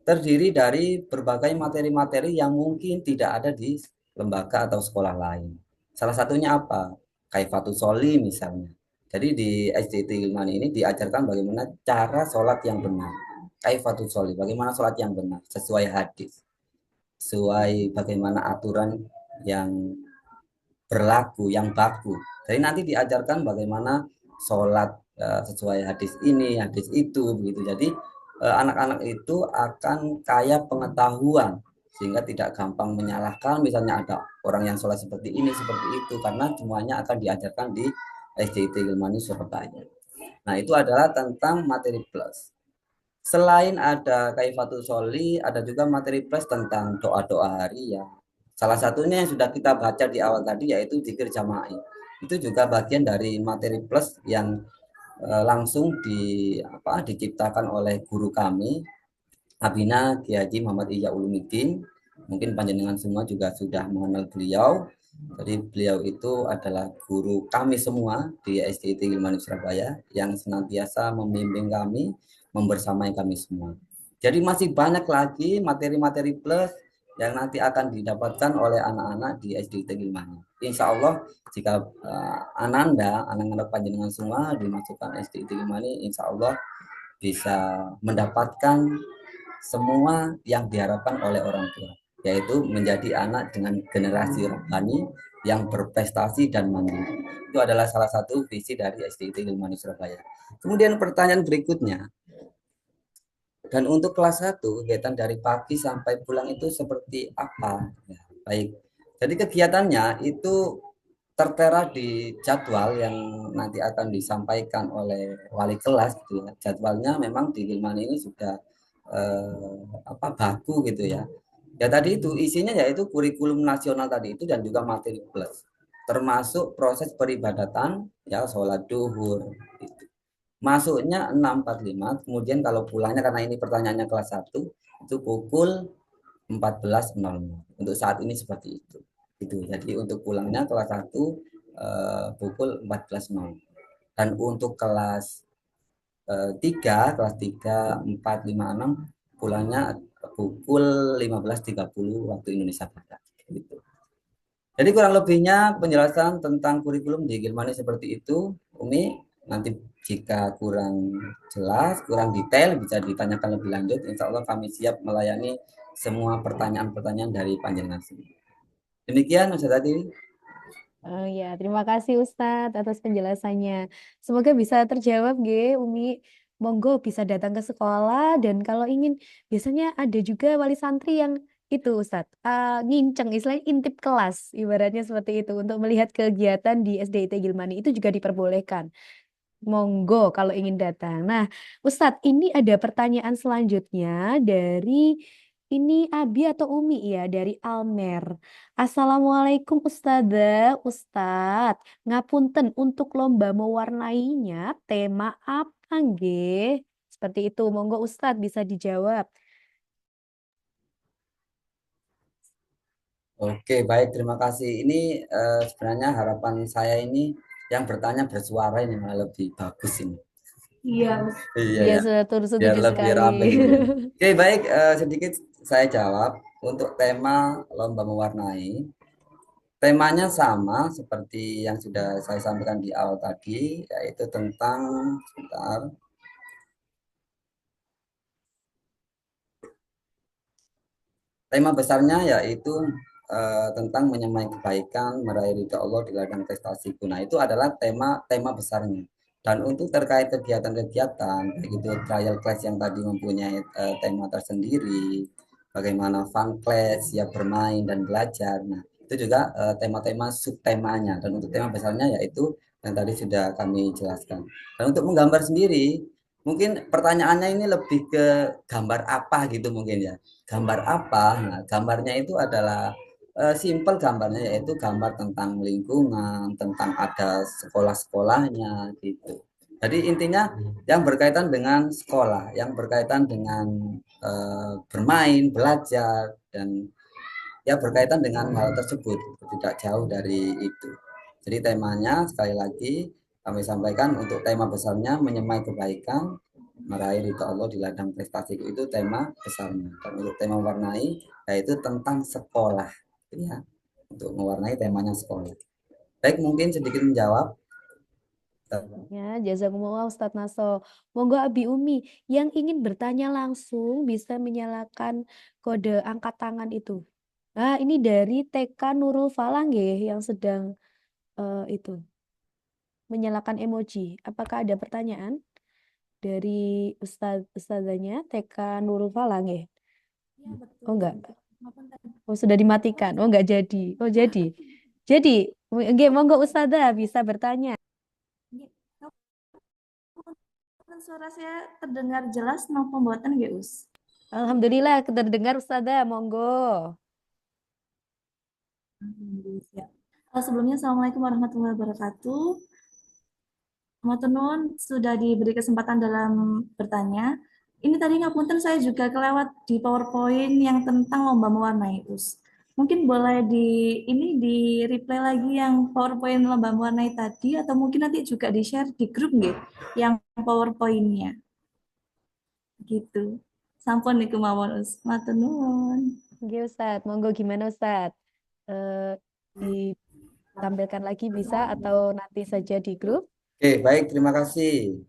terdiri dari berbagai materi-materi yang mungkin tidak ada di lembaga atau sekolah lain. Salah satunya apa? Kaifatus Sholi misalnya. Jadi di SDT Gilmani ini diajarkan bagaimana cara sholat yang benar. Kaifatus Sholi, bagaimana sholat yang benar sesuai hadis, sesuai bagaimana aturan yang berlaku, yang baku. Jadi nanti diajarkan bagaimana sholat sesuai hadis ini, hadis itu, begitu. Jadi anak-anak itu akan kaya pengetahuan sehingga tidak gampang menyalahkan. Misalnya ada orang yang sholat seperti ini, seperti itu, karena semuanya akan diajarkan di SDIT Gilmani Surabaya. Nah, itu adalah tentang materi plus. Selain ada Kaifatul Soli, ada juga materi plus tentang doa-doa harian. Salah satunya yang sudah kita baca di awal tadi yaitu zikir jama'i. Itu juga bagian dari materi plus yang langsung diciptakan oleh guru kami, Abina Kiai Haji Muhammad Ihya Ulumuddin. Mungkin panjenengan semua juga sudah mengenal beliau. Jadi beliau itu adalah guru kami semua di SDIT Gilmani Surabaya yang senantiasa membimbing kami, membersamai kami semua. Jadi masih banyak lagi materi-materi plus yang nanti akan didapatkan oleh anak-anak di SDIT Gilmani. Insya Allah jika anak-anak panjenengan semua dimasukkan SDIT Gilmani, insya Allah bisa mendapatkan semua yang diharapkan oleh orang tua, yaitu menjadi anak dengan generasi rohani yang berprestasi dan mandiri. Itu adalah salah satu visi dari SDIT Gilmani Surabaya. Kemudian pertanyaan berikutnya, dan untuk kelas 1, kegiatan dari pagi sampai pulang itu seperti apa? Ya, baik, jadi kegiatannya itu tertera di jadwal yang nanti akan disampaikan oleh wali kelas gitu ya. Jadwalnya memang di Gilmani ini sudah baku gitu ya. Ya tadi itu isinya yaitu kurikulum nasional tadi itu dan juga materi plus. Termasuk proses peribadatan ya sholat duhur gitu. Masuknya 6.45, kemudian kalau pulangnya karena ini pertanyaannya kelas 1 itu pukul 14.00. Untuk saat ini seperti itu. Gitu. Jadi untuk pulangnya kelas 1 pukul 14.00. Dan untuk kelas 3, kelas 3, 4, 5, 6 pulangnya pukul 15.30 waktu Indonesia Barat. Gitu. Jadi kurang lebihnya penjelasan tentang kurikulum di Gilmani seperti itu, Umi. Nanti jika kurang jelas, kurang detail bisa ditanyakan lebih lanjut. Insya Allah kami siap melayani semua pertanyaan-pertanyaan dari panjenengan sendiri. Demikian Ustaz tadi.
Oh ya, terima kasih Ustadz atas penjelasannya. Semoga bisa terjawab, Umi. Monggo bisa datang ke sekolah dan kalau ingin, biasanya ada juga wali santri yang itu Ustadz, nginceng, istilahnya intip kelas, ibaratnya seperti itu, untuk melihat kegiatan di SDIT Gilmani itu juga diperbolehkan. Monggo kalau ingin datang. Nah, Ustadz, ini ada pertanyaan selanjutnya dari ini Abi atau Umi ya, dari Almer. Assalamualaikum Ustazah, Ustadz. Ngapunten untuk lomba mewarnainya tema apa nggih? Seperti itu. Monggo Ustadz bisa dijawab.
Oke, baik, terima kasih. Ini sebenarnya harapan saya ini yang bertanya bersuara ini malah lebih bagus ini.
Iya,
Iya
iya
ya, biar
setuju
lebih
sekali.
rame gitu. Oke, baik, sedikit saya jawab untuk tema lomba mewarnai. Temanya sama seperti yang sudah saya sampaikan di awal tadi, yaitu tentang sebentar, tema besarnya yaitu tentang menyamai kebaikan, meraih ridha Allah di ladang prestasiku. Nah, itu adalah tema besarnya. Dan untuk terkait kegiatan-kegiatan, baik itu trial class yang tadi mempunyai tema tersendiri, bagaimana fun class, siap bermain dan belajar. Nah, itu juga tema-tema subtemanya. Dan untuk tema besarnya yaitu yang tadi sudah kami jelaskan. Dan untuk menggambar sendiri, mungkin pertanyaannya ini lebih ke gambar apa gitu mungkin ya. Gambar apa? Nah, gambarnya itu adalah simple gambarnya yaitu gambar tentang lingkungan, tentang ada sekolah-sekolahnya gitu. Jadi intinya yang berkaitan dengan sekolah, yang berkaitan dengan bermain, belajar dan ya berkaitan dengan hal tersebut, tidak jauh dari itu. Jadi temanya sekali lagi kami sampaikan untuk tema besarnya menyemai kebaikan, meraih ridha Allah di ladang prestasi itu tema besarnya. Dan untuk tema mewarnai yaitu tentang sekolah, ya. Untuk mewarnai temanya sekolah. Baik, mungkin sedikit menjawab.
Ya, jazakumullah Ustadz Naso. Monggo Abi Umi yang ingin bertanya langsung bisa menyalakan kode angkat tangan itu. Ah, ini dari TK Nurul Falah nggih, yang sedang itu menyalakan emoji. Apakah ada pertanyaan dari Ustazanya TK Nurul Falah nggih? Oh enggak. Oh sudah dimatikan. Oh enggak jadi. Oh jadi. Jadi, nggih monggo Ustazah bisa bertanya.
Suara saya terdengar jelas no pembuatan nggih, Us?
Alhamdulillah terdengar Ustazah, monggo.
Alhamdulillah. Sebelumnya Assalamualaikum warahmatullahi wabarakatuh. Matur sudah diberi kesempatan dalam bertanya. Ini tadi ngapunten saya juga kelewat di PowerPoint yang tentang lomba mewarnai, Us. Mungkin boleh di replay lagi yang PowerPoint lomba mewarnai tadi atau mungkin nanti juga di-share di grup nggih yang PowerPoint-nya. Gitu. Sampun niku mawon, Us. Matur nuwun.
Nggih Ustaz, monggo gimana Ustaz? Eh, ditampilkan lagi bisa atau nanti saja di grup?
Oke, baik, terima kasih.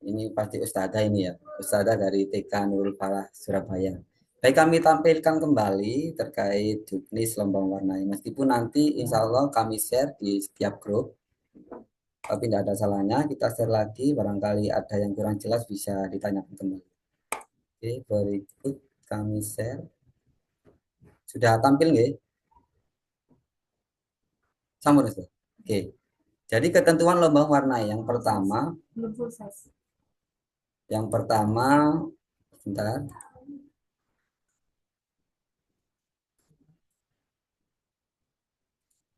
Ini pasti Ustazah ini ya, Ustazah dari TK Nurul Falah Surabaya. Baik, kami tampilkan kembali terkait juknis lomba warnai. Meskipun nanti insya Allah kami share di setiap grup, tapi tidak ada salahnya kita share lagi. Barangkali ada yang kurang jelas bisa ditanyakan kembali. Oke, berikut kami share. Sudah tampil nggih? Sampun Ustaz. Oke. Jadi ketentuan lomba warnai yang pertama, sebentar.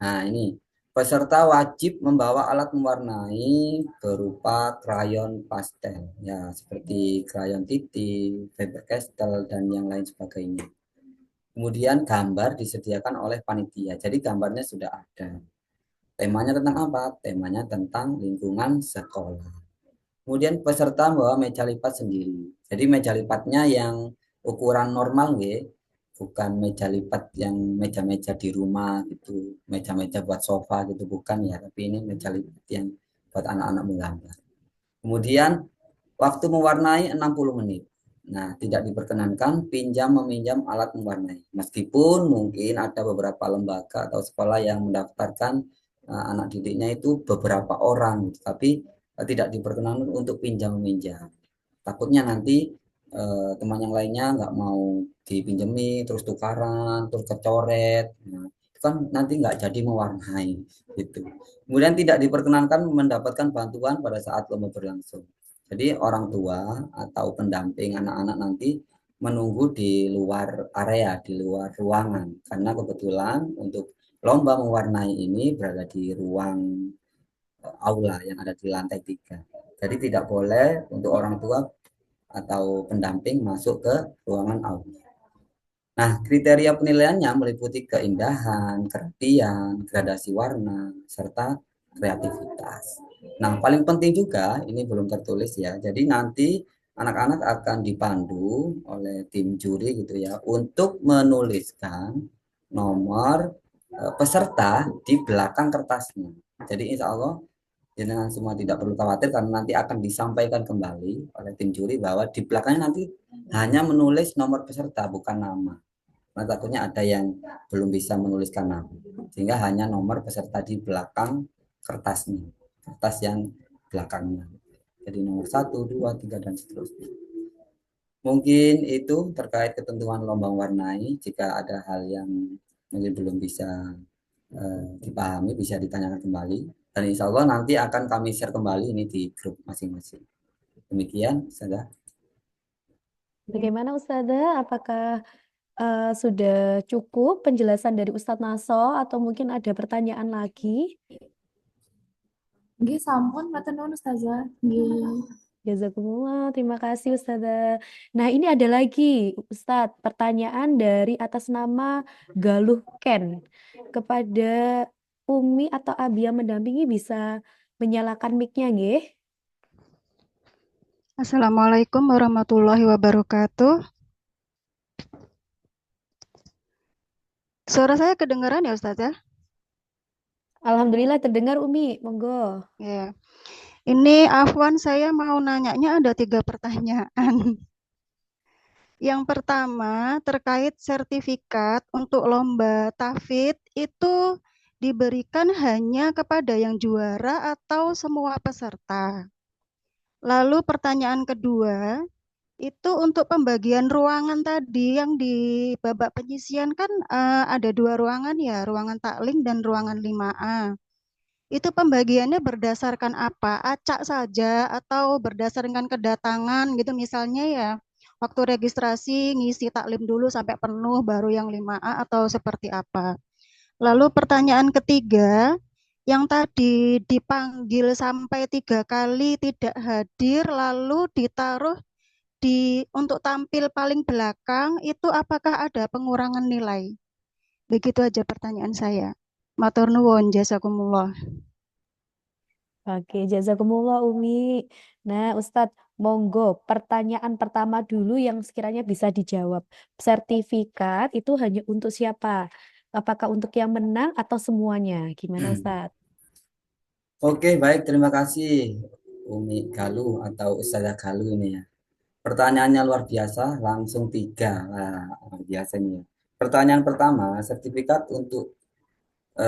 Nah, ini peserta wajib membawa alat mewarnai berupa krayon pastel, ya seperti krayon titik, Faber Castell dan yang lain sebagainya. Kemudian gambar disediakan oleh panitia. Jadi gambarnya sudah ada. Temanya tentang apa? Temanya tentang lingkungan sekolah. Kemudian peserta membawa meja lipat sendiri. Jadi meja lipatnya yang ukuran normal nggih, bukan meja lipat yang meja-meja di rumah gitu, meja-meja buat sofa gitu bukan ya, tapi ini meja lipat yang buat anak-anak menggambar. Kemudian waktu mewarnai 60 menit. Nah, tidak diperkenankan pinjam meminjam alat mewarnai. Meskipun mungkin ada beberapa lembaga atau sekolah yang mendaftarkan anak didiknya itu beberapa orang, tapi tidak diperkenankan untuk pinjam meminjam. Takutnya nanti teman yang lainnya nggak mau dipinjemi, terus tukaran, terus kecoret. Nah, kan nanti nggak jadi mewarnai gitu. Kemudian tidak diperkenankan mendapatkan bantuan pada saat lomba berlangsung. Jadi orang tua atau pendamping anak-anak nanti menunggu di luar area, di luar ruangan, karena kebetulan untuk lomba mewarnai ini berada di ruang aula yang ada di lantai 3. Jadi tidak boleh untuk orang tua atau pendamping masuk ke ruangan aula. Nah, kriteria penilaiannya meliputi keindahan, kerapian, gradasi warna, serta kreativitas. Nah, paling penting juga, ini belum tertulis ya, jadi nanti anak-anak akan dipandu oleh tim juri gitu ya, untuk menuliskan nomor peserta di belakang kertasnya. Jadi insya Allah jangan semua tidak perlu khawatir karena nanti akan disampaikan kembali oleh tim juri bahwa di belakangnya nanti hanya menulis nomor peserta bukan nama. Nah, takutnya ada yang belum bisa menuliskan nama, sehingga hanya nomor peserta di belakang kertasnya, kertas yang belakangnya. Jadi nomor 1, 2, 3, dan seterusnya. Mungkin itu terkait ketentuan lomba warnai. Jika ada hal yang mungkin belum bisa dipahami, bisa ditanyakan kembali. Dan insya Allah nanti akan kami share kembali ini di grup masing-masing. Demikian, saja.
Bagaimana Ustazah? Apakah sudah cukup penjelasan dari Ustadz Naso atau mungkin ada pertanyaan lagi?
Nggih, sampun matur nuwun Ustazah. Nggih.
Jazakumullah, terima kasih Ustazah. Nah, ini ada lagi Ustadz, pertanyaan dari atas nama Galuh Ken. Kepada Umi atau Abi yang mendampingi bisa menyalakan mic-nya nggih?
Assalamualaikum warahmatullahi wabarakatuh. Suara saya kedengaran ya Ustaz ya?
Alhamdulillah terdengar Umi, monggo.
Ya. Ini Afwan, saya mau nanyanya ada 3 pertanyaan. Yang pertama terkait sertifikat untuk lomba tahfidz itu diberikan hanya kepada yang juara atau semua peserta? Lalu pertanyaan kedua, itu untuk pembagian ruangan tadi yang di babak penyisian kan ada 2 ruangan ya, ruangan taklim dan ruangan 5A. Itu pembagiannya berdasarkan apa? Acak saja atau berdasarkan kedatangan gitu misalnya ya. Waktu registrasi ngisi taklim dulu sampai penuh baru yang 5A atau seperti apa? Lalu pertanyaan ketiga, yang tadi dipanggil sampai 3 kali tidak hadir lalu ditaruh untuk tampil paling belakang itu apakah ada pengurangan nilai? Begitu aja pertanyaan saya. Matur nuwun, jazakumullah.
Oke, jazakumullah Umi. Nah, Ustadz, monggo pertanyaan pertama dulu yang sekiranya bisa dijawab. Sertifikat itu hanya untuk siapa? Apakah untuk yang menang atau semuanya? Gimana Ustadz?
Oke, baik. Terima kasih Umi Galuh atau Ustazah Galuh ini ya. Pertanyaannya luar biasa, langsung 3. Nah, luar biasa ini ya. Pertanyaan pertama, sertifikat untuk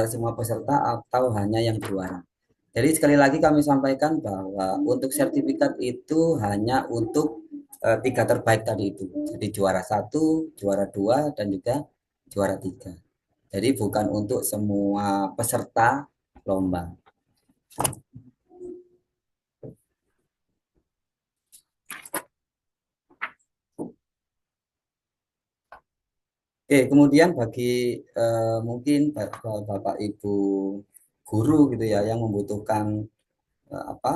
semua peserta atau hanya yang juara? Jadi sekali lagi kami sampaikan bahwa untuk sertifikat itu hanya untuk 3 terbaik tadi itu. Jadi juara 1, juara 2, dan juga juara 3. Jadi bukan untuk semua peserta lomba. Oke, kemudian bagi mungkin Bapak Ibu guru gitu ya yang membutuhkan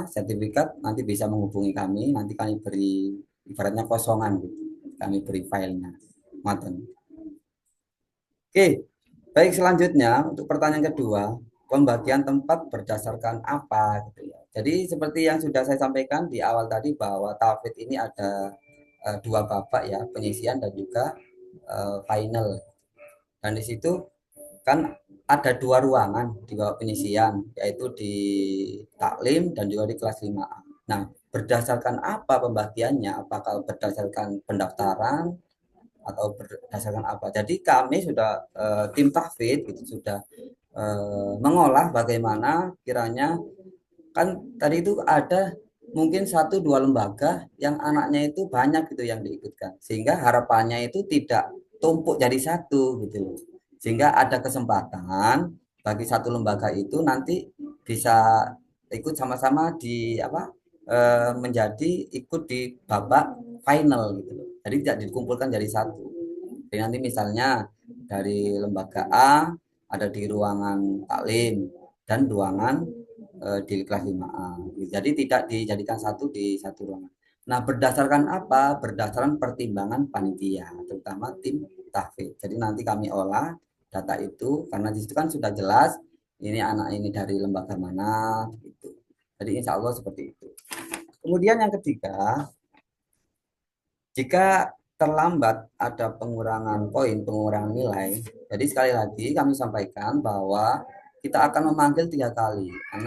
sertifikat, nanti bisa menghubungi kami, nanti kami beri ibaratnya kosongan gitu. Kami beri filenya. Maten. Oke, baik, selanjutnya untuk pertanyaan kedua, pembagian tempat berdasarkan apa gitu ya. Jadi seperti yang sudah saya sampaikan di awal tadi bahwa tahfidz ini ada 2 babak ya, penyisian dan juga final. Dan di situ kan ada 2 ruangan di bawah penyisian, yaitu di taklim dan juga di kelas 5A. Nah, berdasarkan apa pembagiannya? Apakah berdasarkan pendaftaran atau berdasarkan apa? Jadi kami sudah tim tahfidz itu sudah mengolah bagaimana kiranya kan tadi itu ada mungkin 1-2 lembaga yang anaknya itu banyak gitu yang diikutkan, sehingga harapannya itu tidak tumpuk jadi satu gitu loh, sehingga ada kesempatan bagi satu lembaga itu nanti bisa ikut sama-sama di menjadi ikut di babak final gitu loh. Jadi tidak dikumpulkan jadi satu. Jadi nanti misalnya dari lembaga A ada di ruangan taklim dan ruangan di kelas 5A. Jadi tidak dijadikan satu di satu ruangan. Nah, berdasarkan apa? Berdasarkan pertimbangan panitia, terutama tim tahfidz. Jadi nanti kami olah data itu karena di situ kan sudah jelas ini anak ini dari lembaga mana gitu. Jadi insya Allah seperti itu. Kemudian yang ketiga, jika terlambat ada pengurangan poin, pengurangan nilai, jadi sekali lagi kami sampaikan bahwa kita akan memanggil 3 kali. A,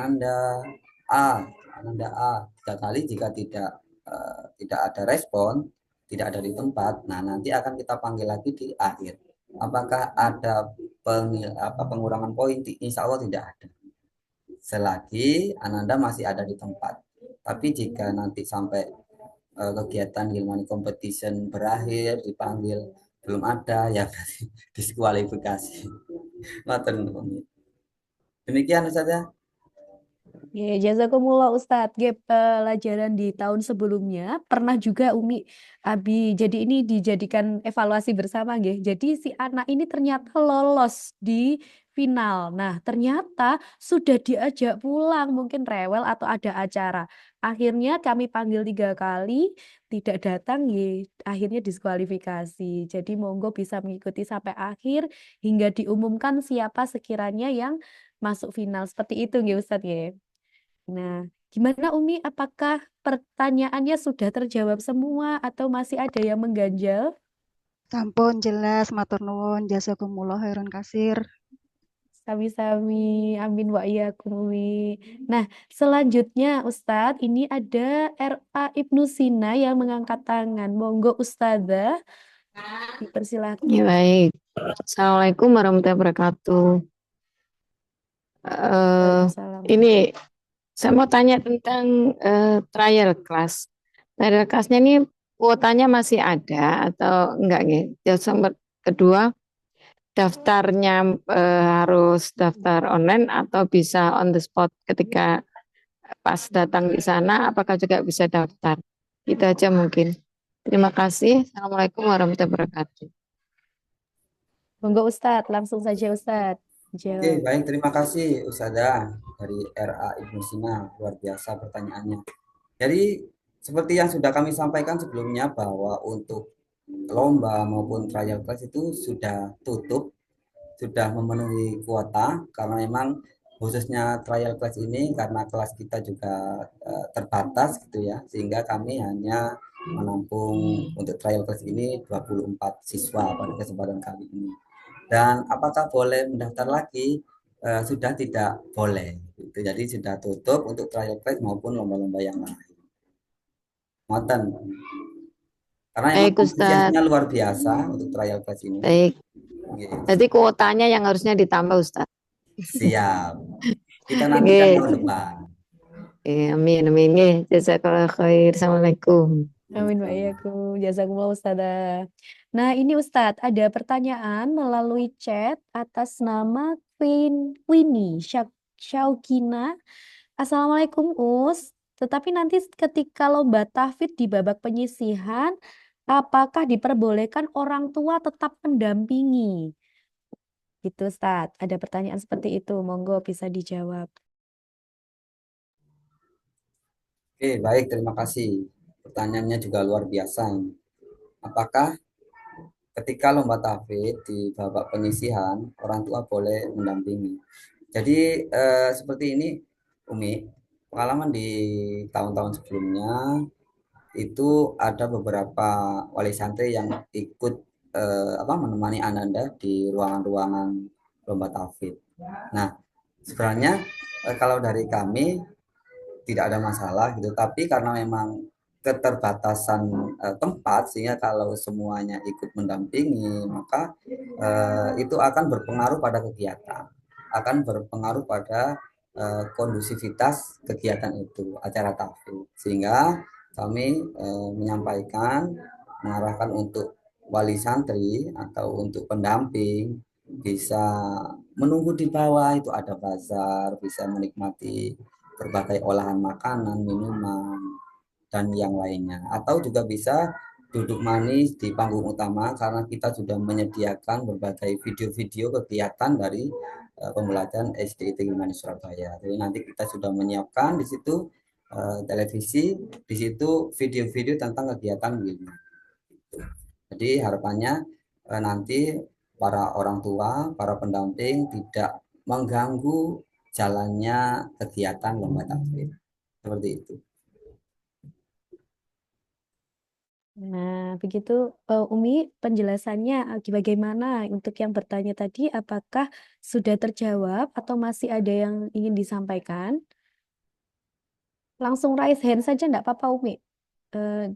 Ananda A 3 kali. Jika tidak ada respon, tidak ada di tempat, nah nanti akan kita panggil lagi di akhir. Apakah ada pengurangan poin? Insya Allah tidak ada. Selagi Ananda masih ada di tempat. Tapi jika nanti sampai kegiatan Gilmani Competition berakhir dipanggil belum ada, ya berarti diskualifikasi. Demikian Ustaz ya.
Ya, jazakumullah Ustadz. Pelajaran di tahun sebelumnya pernah juga Umi Abi. Jadi ini dijadikan evaluasi bersama, nggih. Jadi si anak ini ternyata lolos di final. Nah, ternyata sudah diajak pulang, mungkin rewel atau ada acara. Akhirnya kami panggil 3 kali, tidak datang, nggih. Akhirnya diskualifikasi. Jadi monggo bisa mengikuti sampai akhir hingga diumumkan siapa sekiranya yang masuk final. Seperti itu, nggih Ustadz, ya. Nah, gimana Umi? Apakah pertanyaannya sudah terjawab semua atau masih ada yang mengganjal?
Sampun jelas, matur nuwun, jazakumullah khairan kasir.
Sami-sami, amin wa iyyakum Umi. Nah, selanjutnya Ustadz, ini ada RA Ibnu Sina yang mengangkat tangan. Monggo Ustazah, dipersilakan.
Ya, baik. Assalamualaikum warahmatullahi wabarakatuh.
Waalaikumsalam.
Ini saya mau tanya tentang trial class. Trial classnya ini kuotanya masih ada atau enggak nih? Yang kedua, daftarnya harus daftar online atau bisa on the spot ketika pas datang di sana, apakah juga bisa daftar? Itu aja mungkin. Terima kasih. Assalamualaikum warahmatullahi wabarakatuh.
Monggo Ustadz, langsung saja Ustadz.
Oke,
Jawab.
baik, terima kasih Ustazah dari RA Ibnu Sina, luar biasa pertanyaannya. Jadi seperti yang sudah kami sampaikan sebelumnya bahwa untuk lomba maupun trial class itu sudah tutup, sudah memenuhi kuota karena memang khususnya trial class ini karena kelas kita juga terbatas gitu ya, sehingga kami hanya menampung untuk trial class ini 24 siswa pada kesempatan kali ini. Dan apakah boleh mendaftar lagi? Sudah tidak boleh. Gitu. Jadi sudah tutup untuk trial class maupun lomba-lomba yang lain. Ngoten. Karena emang
Baik, Ustadz.
antusiasnya luar biasa untuk trial class ini.
Baik.
Gitu.
Jadi kuotanya yang harusnya ditambah, Ustaz.
Siap. Kita nantikan tahun depan.
Amin, amin. Jazakallah khair. Assalamualaikum.
Amin wa iyyakum. Jazakumullah Ustazah. Nah, ini Ustadz, ada pertanyaan melalui chat atas nama Queenie Syaukina. Assalamualaikum Us. Tetapi nanti ketika lomba tahfidz di babak penyisihan, apakah diperbolehkan orang tua tetap mendampingi? Gitu Ustadz, ada pertanyaan seperti itu. Monggo bisa dijawab.
Oke, baik, terima kasih. Pertanyaannya juga luar biasa ini. Apakah ketika lomba tahfidz di babak penyisihan, orang tua boleh mendampingi? Jadi seperti ini, Umi, pengalaman di tahun-tahun sebelumnya itu ada beberapa wali santri yang ikut menemani Ananda di ruangan-ruangan lomba tahfidz. Nah, sebenarnya kalau dari kami tidak ada masalah gitu, tapi karena memang keterbatasan tempat sehingga kalau semuanya ikut mendampingi maka itu akan berpengaruh pada kegiatan, akan berpengaruh pada kondusivitas kegiatan itu, acara tahfidz, sehingga kami menyampaikan, mengarahkan untuk wali santri atau untuk pendamping bisa menunggu di bawah, itu ada bazar, bisa menikmati berbagai olahan makanan, minuman, dan yang lainnya. Atau juga bisa duduk manis di panggung utama karena kita sudah menyediakan berbagai video-video kegiatan dari pembelajaran SD Tinggi Manis Surabaya. Jadi nanti kita sudah menyiapkan di situ televisi, di situ video-video tentang kegiatan Wilma. Jadi harapannya nanti para orang tua, para pendamping tidak mengganggu jalannya kegiatan lomba takbir. Seperti itu.
Nah, begitu Umi penjelasannya bagaimana untuk yang bertanya tadi apakah sudah terjawab atau masih ada yang ingin disampaikan? Langsung raise hand saja enggak apa-apa Umi.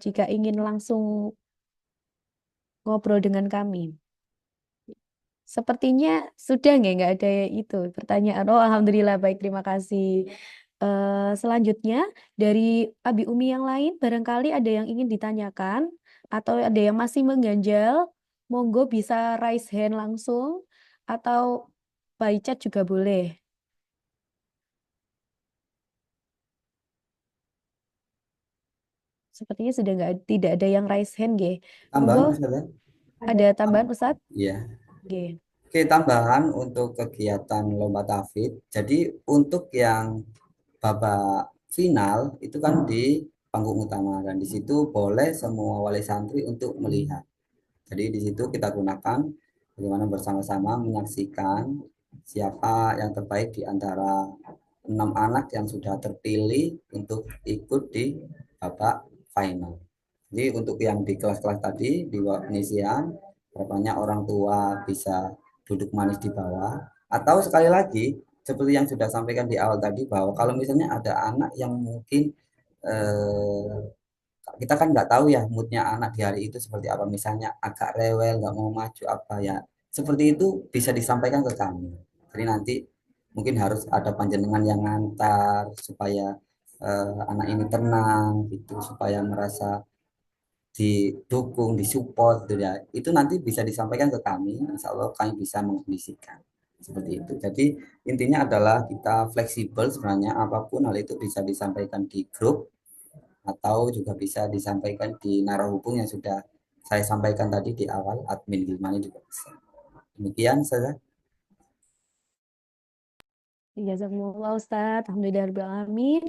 Jika ingin langsung ngobrol dengan kami. Sepertinya sudah nggak ada itu pertanyaan. Oh, alhamdulillah baik, terima kasih. Selanjutnya dari Abi Umi yang lain, barangkali ada yang ingin ditanyakan atau ada yang masih mengganjal, monggo bisa raise hand langsung atau by chat juga boleh. Sepertinya sudah tidak ada yang raise hand, Nggih.
Tambahan,
Monggo,
Ustaz?
ada tambahan Ustadz?
Iya.
Nggih.
Oke, tambahan untuk kegiatan lomba tahfidz. Jadi untuk yang babak final itu kan di panggung utama dan di situ boleh semua wali santri untuk melihat. Jadi di situ kita gunakan bagaimana bersama-sama menyaksikan siapa yang terbaik di antara 6 anak yang sudah terpilih untuk ikut di babak final. Jadi untuk yang di kelas-kelas tadi di bawah penyisian, harapannya orang tua bisa duduk manis di bawah. Atau sekali lagi, seperti yang sudah sampaikan di awal tadi, bahwa kalau misalnya ada anak yang mungkin eh, kita kan nggak tahu ya moodnya anak di hari itu seperti apa, misalnya agak rewel, nggak mau maju apa ya, seperti itu bisa disampaikan ke kami. Jadi nanti mungkin harus ada panjenengan yang ngantar supaya anak ini tenang gitu, supaya merasa didukung, disupport gitu ya. Itu nanti bisa disampaikan ke kami, insya Allah kami bisa mengkondisikan seperti itu. Jadi intinya adalah kita fleksibel sebenarnya, apapun hal itu bisa disampaikan di grup atau juga bisa disampaikan di narahubung yang sudah saya sampaikan tadi di awal, admin Gilmani juga bisa. Demikian saja.
Jazakumullah Ustadz, alhamdulillahirrahmanirrahim.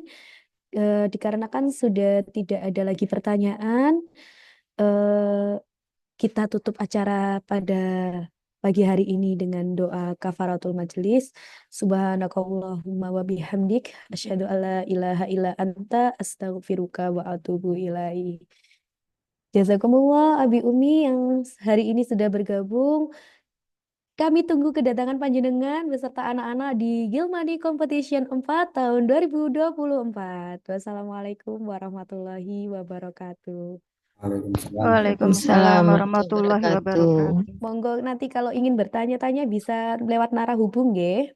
Dikarenakan sudah tidak ada lagi pertanyaan, kita tutup acara pada pagi hari ini dengan doa kafaratul majelis. Subhanakallahumma wa bihamdik asyhadu alla ilaha illa anta astaghfiruka wa atubu ilaih. Jazakumullah Abi Umi yang hari ini sudah bergabung. Kami tunggu kedatangan panjenengan beserta anak-anak di Gilmadi Competition 4 tahun 2024. Wassalamualaikum warahmatullahi wabarakatuh.
Waalaikumsalam.
Waalaikumsalam warahmatullahi
wabarakatuh.
wabarakatuh.
Monggo nanti kalau ingin bertanya-tanya bisa lewat narahubung, nggih.